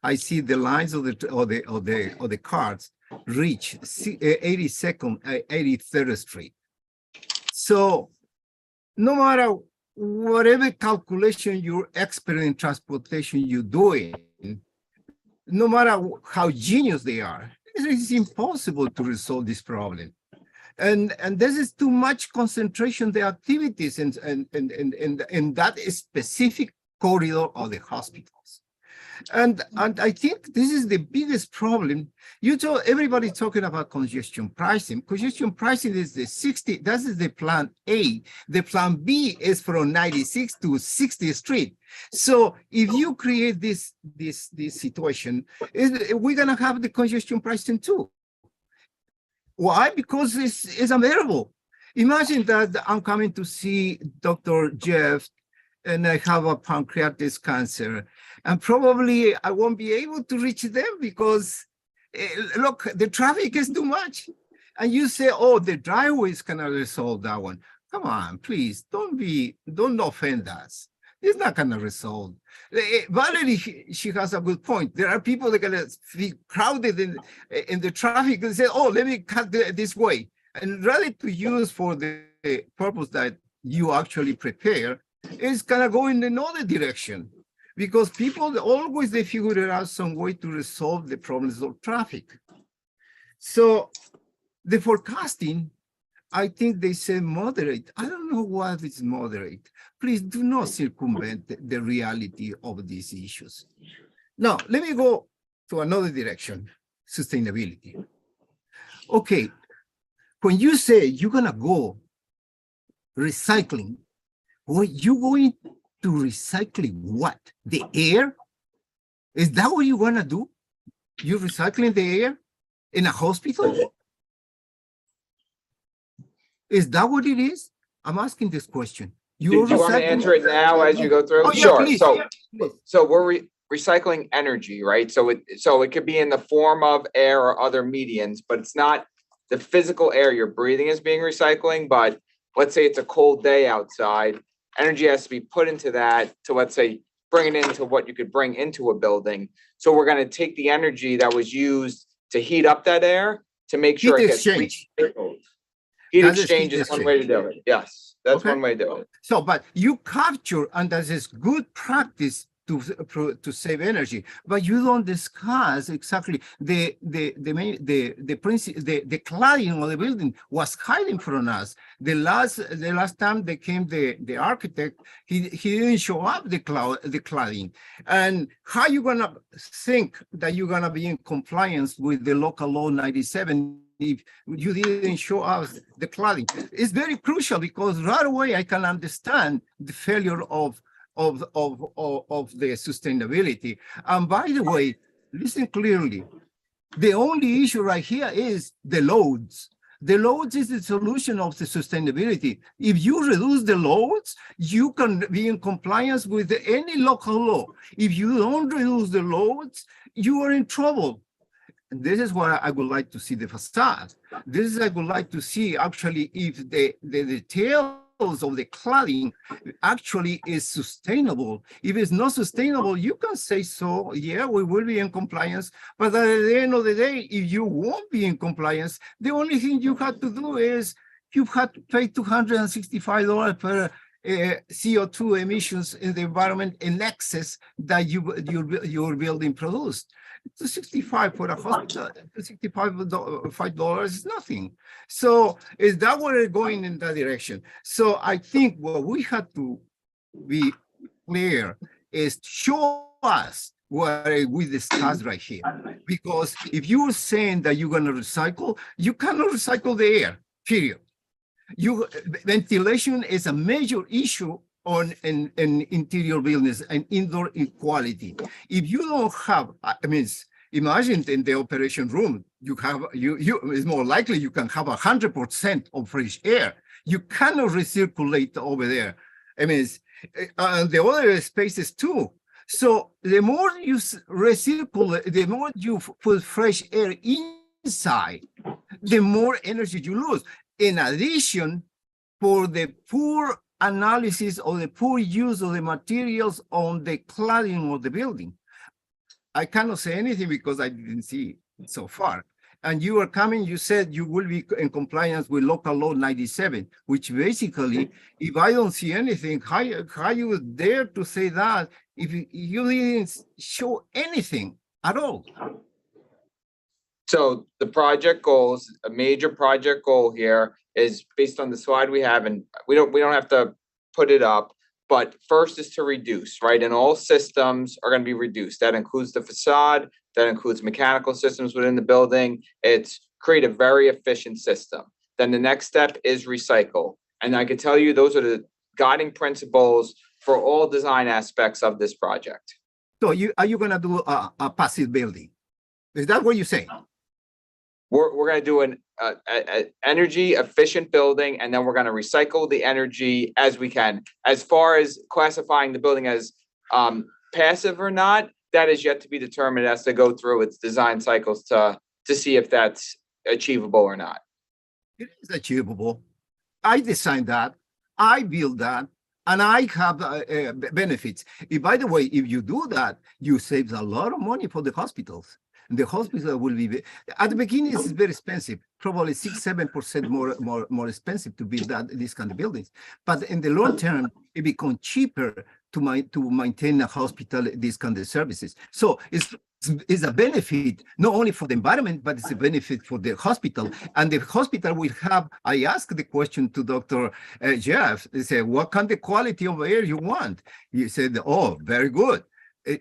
[SPEAKER 19] I see the lines of the cars reach 83rd Street. So no matter whatever calculation you're expert in transportation you're doing, no matter how genius they are, it's impossible to resolve this problem. And this is too much concentration, the activities in that specific corridor of the hospitals. And I think this is the biggest problem. Everybody talking about congestion pricing. Congestion pricing is the 60, that is the plan A. The plan B is from 96 to 60th Street. So if you create this situation, we're gonna have the congestion pricing too. Why? Because it's available. Imagine that I'm coming to see Dr. Jeff and I have a pancreatic cancer, and probably I won't be able to reach them because look, the traffic is too much. And you say, oh, the driveway is gonna resolve that one. Come on, please, don't offend us. It's not gonna resolve. Valerie, she has a good point. There are people that are gonna be crowded in the traffic and say, oh, let me cut this way. And rather to use for the purpose that you actually prepare, it's gonna go in another direction. Because people always, they figure out some way to resolve the problems of traffic. So the forecasting, I think they say moderate. I don't know what is moderate. Please do not circumvent the reality of these issues. Now, let me go to another direction, sustainability. Okay, when you say you're gonna go recycling, well, you going to recycling what? The air? Is that what you wanna do? You're recycling the air in a hospital? Is that what it is? I'm asking this question.
[SPEAKER 8] Do you want me to answer it now as you go through?
[SPEAKER 19] Oh, yeah,
[SPEAKER 8] Sure.
[SPEAKER 19] please.
[SPEAKER 8] So we're recycling energy, right? So it could be in the form of air or other mediums, but it's not the physical air you're breathing is being recycling. But let's say it's a cold day outside, energy has to be put into that to, let's say, bring it into what you could bring into a building. So we're going to take the energy that was used to heat up that air to make sure it gets recycled. Heat exchange is one way to do it. Yes, that's one way to do it.
[SPEAKER 19] So, but you capture, and that is good practice to save energy, but you don't discuss exactly the cladding of the building was hiding from us. The last time they came, the architect, he didn't show up the cladding. And how you gonna think that you're gonna be in compliance with the local law 97 if you didn't show us the cladding? It's very crucial because right away I can understand the failure of the sustainability. And by the way, listen clearly, the only issue right here is the loads. The loads is the solution of the sustainability. If you reduce the loads, you can be in compliance with any local law. If you don't reduce the loads, you are in trouble. And this is why I would like to see the facade. This is I would like to see actually if the details of the cladding actually is sustainable. If it's not sustainable, you can say so, yeah, we will be in compliance. But at the end of the day, if you won't be in compliance, the only thing you have to do is you have to pay $265 per CO2 emissions in the environment in excess that your building produced. $65 for a hospital, $65 is nothing. So is that what we're going in that direction? So I think what we have to be clear is show us what we discussed right here. Because if you're saying that you're going to recycle, you cannot recycle the air, period. Ventilation is a major issue on an interior buildings and indoor equality. If you don't have, I mean, imagine in the operation room, it's more likely you can have 100% of fresh air. You cannot recirculate over there. I mean, and the other spaces too. So the more you recirculate, the more you put fresh air inside, the more energy you lose. In addition, for the poor analysis of the poor use of the materials on the cladding of the building. I cannot say anything because I didn't see it so far. And you are coming, you said you will be in compliance with local law 97, which basically, if I don't see anything, how you would dare to say that if you didn't show anything at all?
[SPEAKER 8] So the project goals, a major project goal here is based on the slide we have, and we don't have to put it up, but first is to reduce, right? And all systems are going to be reduced. That includes the facade, that includes mechanical systems within the building. It's create a very efficient system. Then the next step is recycle. And I can tell you those are the guiding principles for all design aspects of this project.
[SPEAKER 19] So are you going to do a passive building? Is that what you say?
[SPEAKER 8] we're going to do an energy efficient building, and then we're going to recycle the energy as we can. As far as classifying the building as passive or not, that is yet to be determined. It has to go through its design cycles to see if that's achievable or not.
[SPEAKER 19] It is achievable. I designed that, I built that, and I have benefits. By the way, if you do that, you save a lot of money for the hospitals. And the hospital will be, at the beginning, it's very expensive, probably 6-7% more expensive to build these kind of buildings. But in the long term, it becomes cheaper to maintain a hospital, these kind of services. So it's a benefit, not only for the environment, but it's a benefit for the hospital. And the hospital will have, I asked the question to Dr. Jeff, they said, what kind of quality of air you want? He said, oh, very good.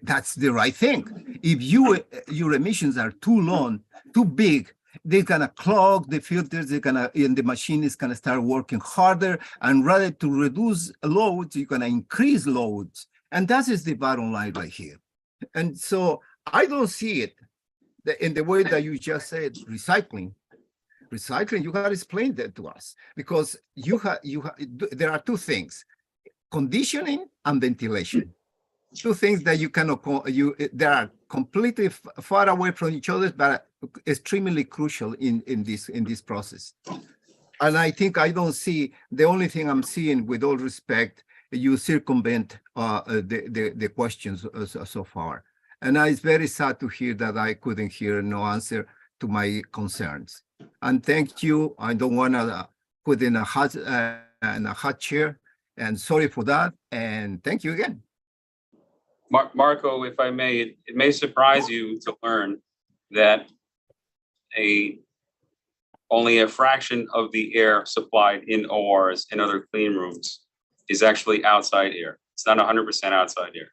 [SPEAKER 19] That's the right thing. If your emissions are too long, too big, they're gonna clog the filters, and the machine is gonna start working harder, and rather to reduce loads, you're gonna increase loads. And that is the bottom line right here. And so I don't see it in the way that you just said, recycling. Recycling, you gotta explain that to us, because there are two things, conditioning and ventilation. Two things that you cannot, they are completely far away from each other, but extremely crucial in this process. And I think I don't see, the only thing I'm seeing, with all respect, you circumvent the questions so far. And it's very sad to hear that I couldn't hear no answer to my concerns. And thank you. I don't want to put in a hot chair, and sorry for that. And thank you again.
[SPEAKER 7] Marco, if I may, it may surprise you to learn that only a fraction of the air supplied in ORs and other clean rooms is actually outside air. It's not 100% outside air.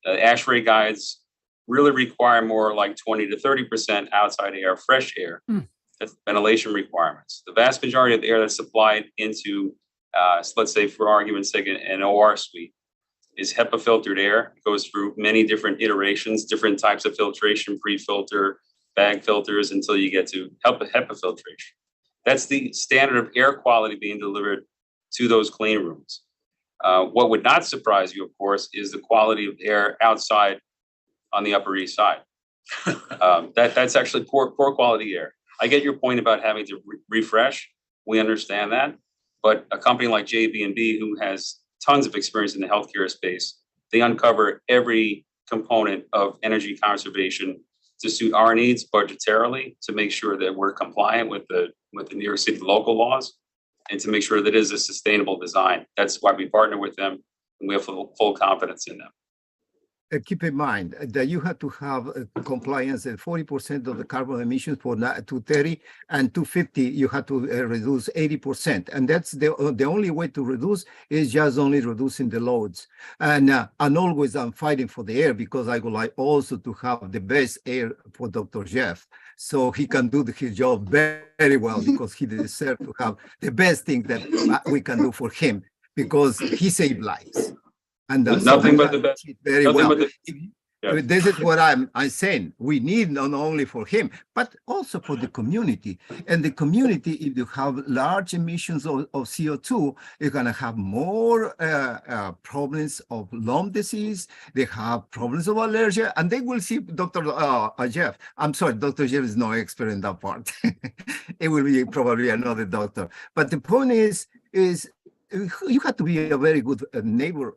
[SPEAKER 7] The ASHRAE guides really require more like 20 to 30% outside air, fresh air. That's ventilation requirements. The vast majority of the air that's supplied into, let's say for argument's sake, an OR suite, is HEPA filtered air. It goes through many different iterations, different types of filtration, pre-filter, bag filters, until you get to HEPA filtration. That's the standard of air quality being delivered to those clean rooms. What would not surprise you, of course, is the quality of air outside on the Upper East Side. That's actually poor quality air. I get your point about having to refresh. We understand that. But a company like JB&B, who has tons of experience in the healthcare space, they uncover every component of energy conservation to suit our needs budgetarily, to make sure that we're compliant with the New York City local laws, and to make sure that it is a sustainable design. That's why we partner with them, and we have full confidence in them.
[SPEAKER 19] Keep in mind that you have to have compliance at 40% of the carbon emissions for 2030, and 2050 you have to reduce 80%, and that's the only way to reduce is just only reducing the loads. And always I'm fighting for the air, because I would like also to have the best air for Dr. Jeff, so he can do his job very well, because he deserves to have the best thing that we can do for him, because he saved lives. And
[SPEAKER 7] nothing but the best.
[SPEAKER 19] Very well. This is what I'm saying. We need not only for him, but also for the community. And the community, if you have large emissions of CO2, you're going to have more problems of lung disease. They have problems of allergy, and they will see Dr. Jeff. I'm sorry, Dr. Jeff is no expert in that part. It will be probably another doctor. But the point is you have to be a very good neighbor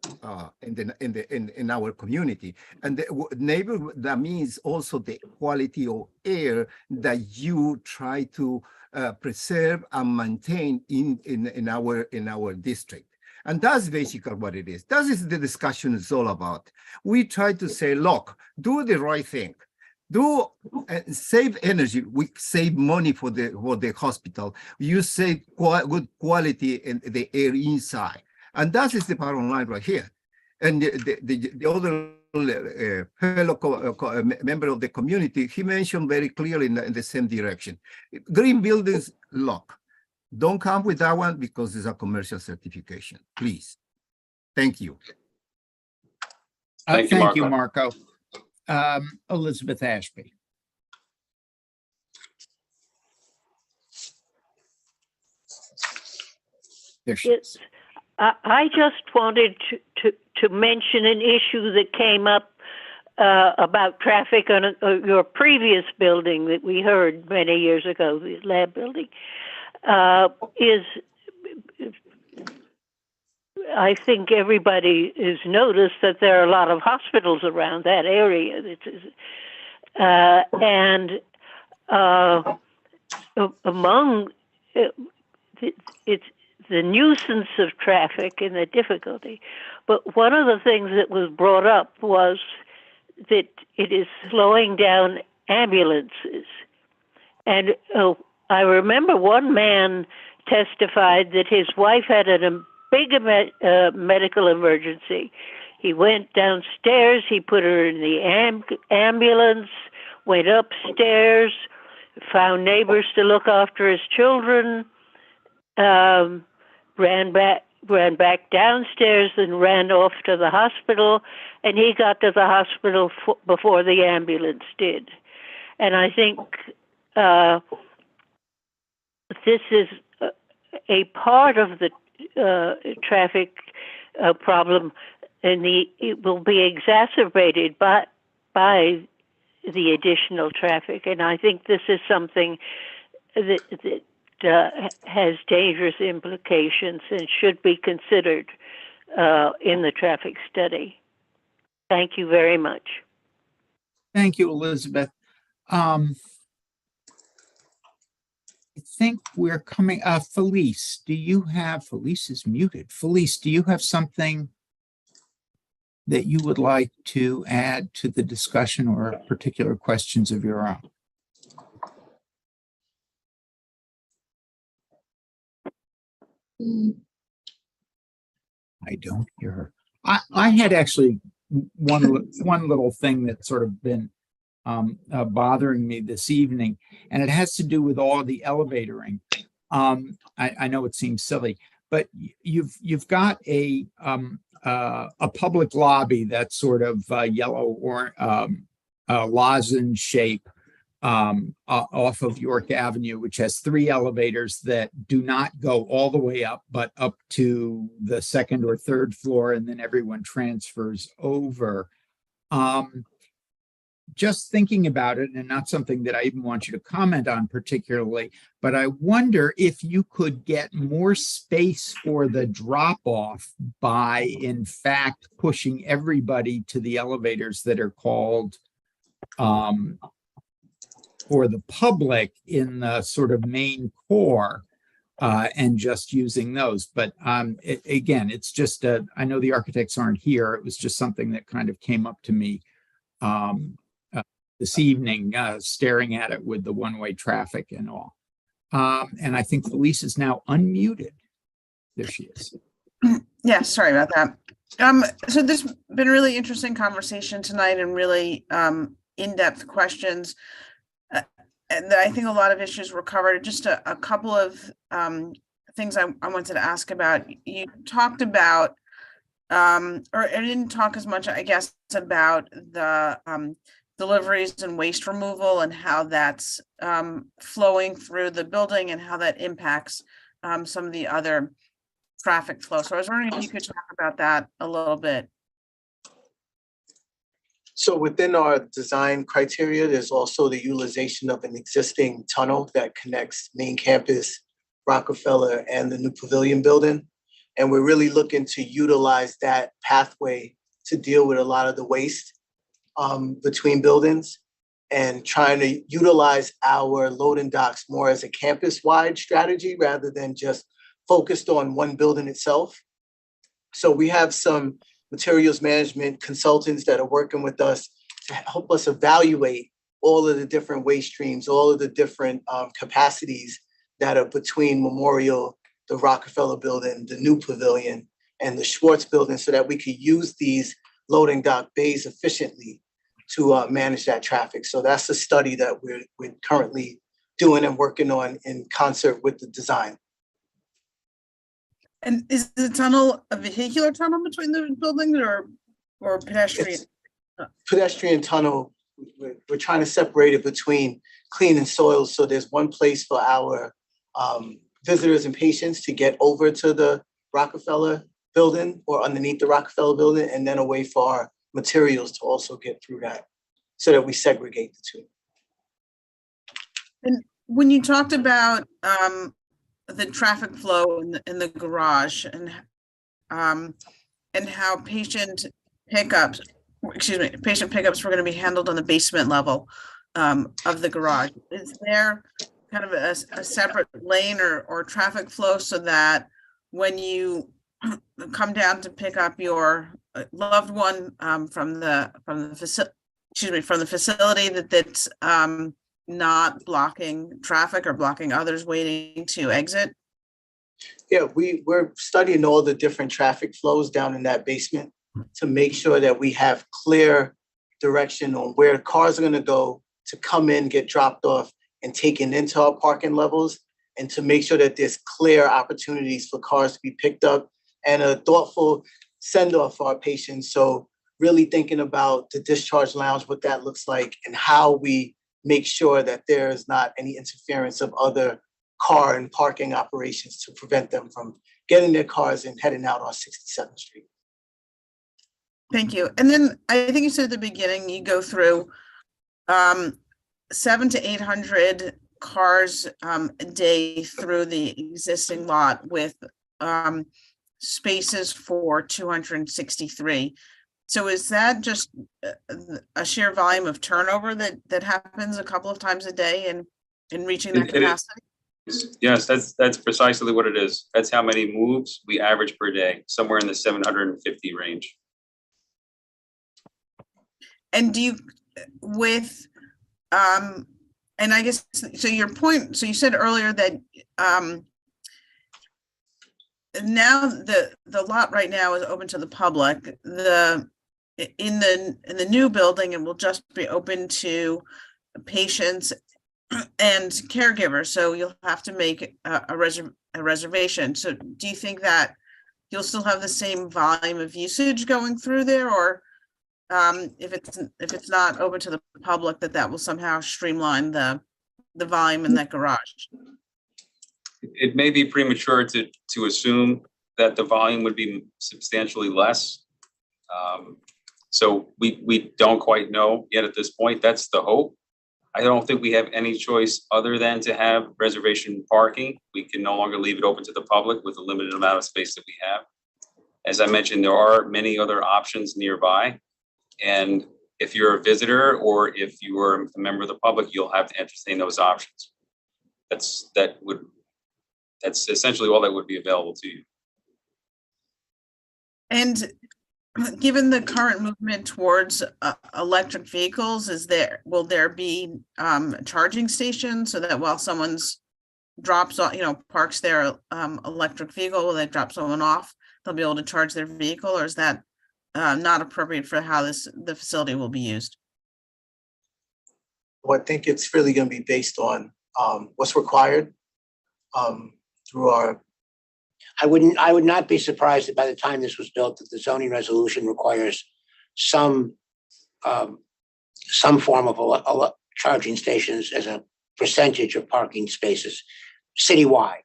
[SPEAKER 19] in our community, and the neighbor, that means also the quality of air that you try to preserve and maintain in our district. And that's basically what it is. That is the discussion is all about. We try to say, look, do the right thing. Do save energy. We save money for the hospital. You save good quality in the air inside, and that is the bottom line right here. And the other fellow member of the community, he mentioned very clearly in the same direction. Green buildings, look, don't come with that one, because it's a commercial certification. Please, thank you.
[SPEAKER 3] Thank you, Marco. Elizabeth Ashby. There she
[SPEAKER 20] Yes.
[SPEAKER 3] is.
[SPEAKER 20] I just wanted to mention an issue that came up about traffic on your previous building that we heard many years ago, the lab building, is I think everybody has noticed that there are a lot of hospitals around that area. Among it's the nuisance of traffic and the difficulty. But one of the things that was brought up was that it is slowing down ambulances. And I remember one man testified that his wife had a big medical emergency. He went downstairs, he put her in the ambulance, went upstairs, found neighbors to look after his children, ran back downstairs and ran off to the hospital, and he got to the hospital before the ambulance did. And I think this is a part of the traffic problem, and it will be exacerbated by the additional traffic. And I think this is something that has dangerous implications and should be considered in the traffic study. Thank you very much.
[SPEAKER 3] Thank you, Elizabeth. I think we're coming, Felice, Felice is muted. Felice, do you have something that you would like to add to the discussion or particular questions of your own? I don't hear her. I had actually one little thing that's sort of been bothering me this evening, and it has to do with all the elevatoring. I know it seems silly, but you've got a public lobby that's sort of yellow or lozenge shape off of York Avenue, which has 3 elevators that do not go all the way up, but up to the 2nd or 3rd floor, and then everyone transfers over. Just thinking about it, and not something that I even want you to comment on particularly, but I wonder if you could get more space for the drop-off by, in fact, pushing everybody to the elevators that are called for the public in the sort of main core, and just using those. But again, it's just, I know the architects aren't here. It was just something that kind of came up to me this evening, staring at it with the one-way traffic and all. And I think Felice is now unmuted. There she is.
[SPEAKER 1] Yeah, sorry about that. So there's been a really interesting conversation tonight and really in-depth questions. And I think a lot of issues were covered. Just a couple of things I wanted to ask about. You talked about, or I didn't talk as much, I guess, about the deliveries and waste removal and how that's flowing through the building and how that impacts some of the other traffic flow. So I was wondering if you could talk about that a little bit.
[SPEAKER 6] So within our design criteria, there's also the utilization of an existing tunnel that connects main campus, Rockefeller, and the new Pavilion building. And we're really looking to utilize that pathway to deal with a lot of the waste between buildings, and trying to utilize our loading docks more as a campus-wide strategy rather than just focused on one building itself. So we have some materials management consultants that are working with us to help us evaluate all of the different waste streams, all of the different capacities that are between Memorial, the Rockefeller building, the new Pavilion, and the Schwartz building, so that we could use these loading dock bays efficiently to manage that traffic. So that's a study that we're currently doing and working on in concert with the design.
[SPEAKER 1] And is the tunnel a vehicular tunnel between the buildings or pedestrian?
[SPEAKER 6] It's pedestrian tunnel. We're trying to separate it between clean and soil. So there's one place for our visitors and patients to get over to the Rockefeller building or underneath the Rockefeller building, and then a way for our materials to also get through that so that we segregate the two.
[SPEAKER 1] And when you talked about the traffic flow in the garage and how patient pickups were going to be handled on the basement level of the garage, is there kind of a separate lane or traffic flow so that when you come down to pick up your loved one from the facility that's not blocking traffic or blocking others waiting to exit?
[SPEAKER 6] Yeah, we're studying all the different traffic flows down in that basement to make sure that we have clear direction on where cars are going to go to come in, get dropped off, and taken into our parking levels, and to make sure that there's clear opportunities for cars to be picked up and a thoughtful send-off for our patients. So really thinking about the discharge lounge, what that looks like, and how we make sure that there is not any interference of other car and parking operations to prevent them from getting their cars and heading out on 67th Street.
[SPEAKER 1] Thank you. And then I think you said at the beginning, you go through 700 to 800 cars a day through the existing lot with spaces for 263. So is that just a sheer volume of turnover that happens a couple of times a day in reaching that capacity?
[SPEAKER 7] Yes, that's precisely what it is. That's how many moves we average per day, somewhere in the 750 range.
[SPEAKER 1] And do you, with, and I guess, so your point, so you said earlier that now the lot right now is open to the public. In the new building, it will just be open to patients and caregivers. So you'll have to make a reservation. So do you think that you'll still have the same volume of usage going through there, or if it's not open to the public, that will somehow streamline the volume in that garage?
[SPEAKER 7] It may be premature to assume that the volume would be substantially less. So we don't quite know yet at this point. That's the hope. I don't think we have any choice other than to have reservation parking. We can no longer leave it open to the public with the limited amount of space that we have. As I mentioned, there are many other options nearby. And if you're a visitor or if you are a member of the public, you'll have to entertain those options. That's essentially all that would be available to you.
[SPEAKER 1] And given the current movement towards electric vehicles, will there be charging stations so that while someone's parks their electric vehicle, will they drop someone off, they'll be able to charge their vehicle, or is that not appropriate for how the facility will be used?
[SPEAKER 6] Well, I think it's really going to be based on what's required through our.
[SPEAKER 10] I would not be surprised that by the time this was built, that the zoning resolution requires some form of charging stations as a percentage of parking spaces citywide.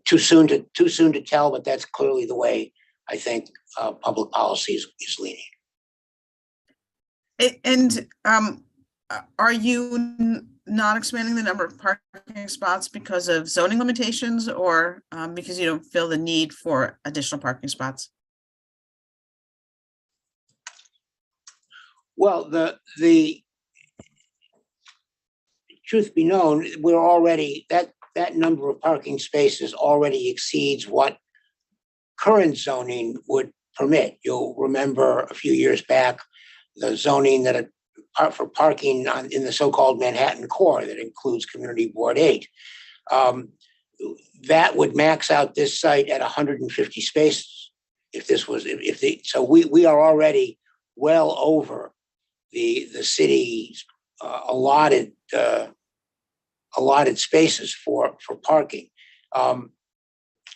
[SPEAKER 10] Too soon to tell, but that's clearly the way I think public policy is leaning.
[SPEAKER 1] And are you not expanding the number of parking spots because of zoning limitations, or because you don't feel the need for additional parking spots?
[SPEAKER 10] Well, the truth be known, we're already, that number of parking spaces already exceeds what current zoning would permit. You'll remember a few years back, the zoning that for parking in the so-called Manhattan core that includes Community Board 8. That would max out this site at 150 spaces. So we are already well over the city's allotted spaces for parking.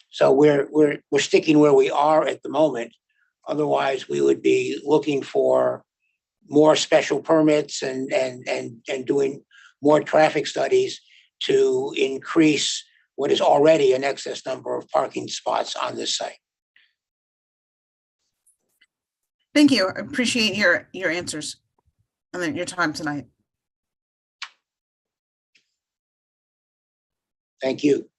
[SPEAKER 10] So we're sticking where we are at the moment. Otherwise, we would be looking for more special permits and doing more traffic studies to increase what is already an excess number of parking spots on this site.
[SPEAKER 1] Thank you. I appreciate your answers and then your time tonight.
[SPEAKER 10] Thank you.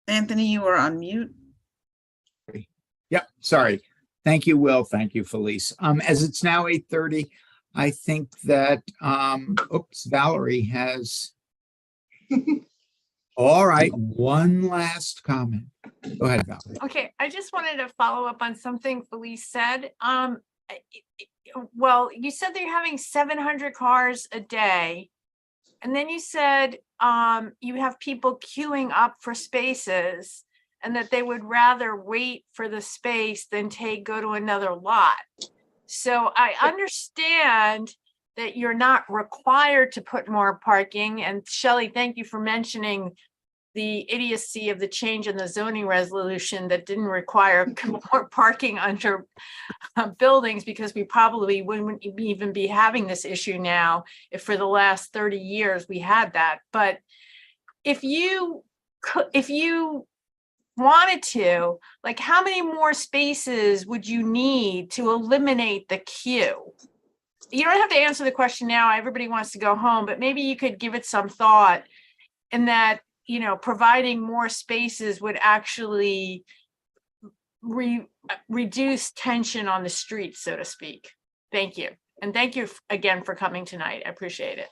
[SPEAKER 1] Anthony, you are on mute.
[SPEAKER 3] Yep, sorry. Thank you, Will. Thank you, Felice. As it's now 8:30, I think that, Valerie has. All right, one last comment. Go ahead, Valerie.
[SPEAKER 16] Okay, I just wanted to follow up on something Felice said. Well, you said that you're having 700 cars a day. And then you said you have people queuing up for spaces and that they would rather wait for the space than go to another lot. So I understand that you're not required to put more parking. And Shelley, thank you for mentioning the idiocy of the change in the zoning resolution that didn't require more parking under buildings, because we probably wouldn't even be having this issue now if for the last 30 years we had that. But if you wanted to, like, how many more spaces would you need to eliminate the queue? You don't have to answer the question now. Everybody wants to go home, but maybe you could give it some thought, in that, you know, providing more spaces would actually reduce tension on the street, so to speak. Thank you. And thank you again for coming tonight. I appreciate it.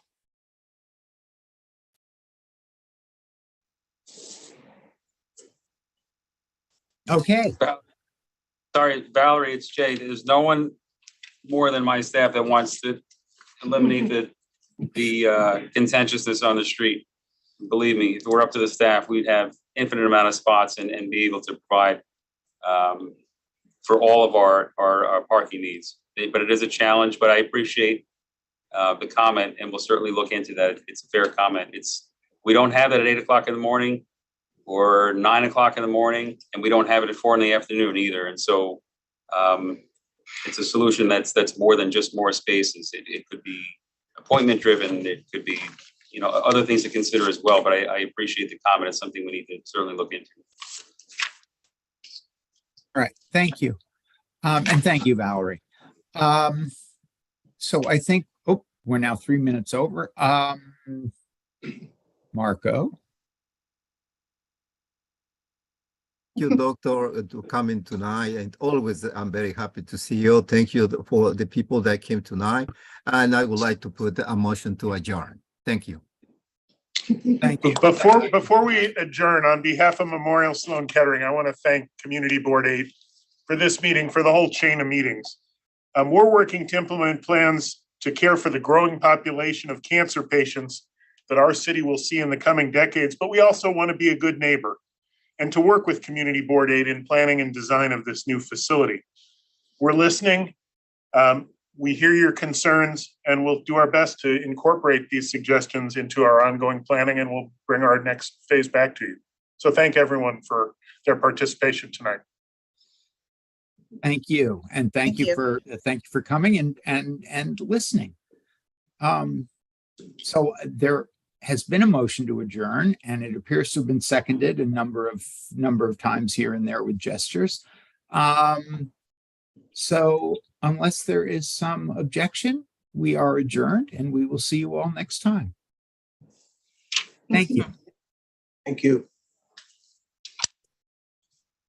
[SPEAKER 3] Okay.
[SPEAKER 7] Sorry, Valerie, it's Jay. There's no one more than my staff that wants to eliminate the contentiousness on the street. Believe me, if it were up to the staff, we'd have infinite amount of spots and be able to provide for all of our parking needs. But it is a challenge, but I appreciate the comment, and we'll certainly look into that. It's a fair comment. We don't have that at 8 o'clock in the morning or 9 o'clock in the morning, and we don't have it at 4 in the afternoon either. And so it's a solution that's more than just more spaces. It could be appointment driven. It could be, you know, other things to consider as well. But I appreciate the comment. It's something we need to certainly look into.
[SPEAKER 3] All right, thank you. And thank you, Valerie. So I think, we're now 3 minutes over. Marco.
[SPEAKER 19] Thank you, Doctor, to coming tonight. And always, I'm very happy to see you. Thank you for the people that came tonight. And I would like to put a motion to adjourn. Thank you.
[SPEAKER 3] Thank you.
[SPEAKER 4] Before we adjourn, on behalf of Memorial Sloan Kettering, I want to thank Community Board 8 for this meeting, for the whole chain of meetings. We're working to implement plans to care for the growing population of cancer patients that our city will see in the coming decades, but we also want to be a good neighbor and to work with Community Board 8 in planning and design of this new facility. We're listening. We hear your concerns, and we'll do our best to incorporate these suggestions into our ongoing planning, and we'll bring our next phase back to you. So thank everyone for their participation tonight.
[SPEAKER 3] Thank you. And thank you for coming and listening. So there has been a motion to adjourn, and it appears to have been seconded a number of times here and there with gestures. So unless there is some objection, we are adjourned, and we will see you all next time. Thank you.
[SPEAKER 6] Thank you.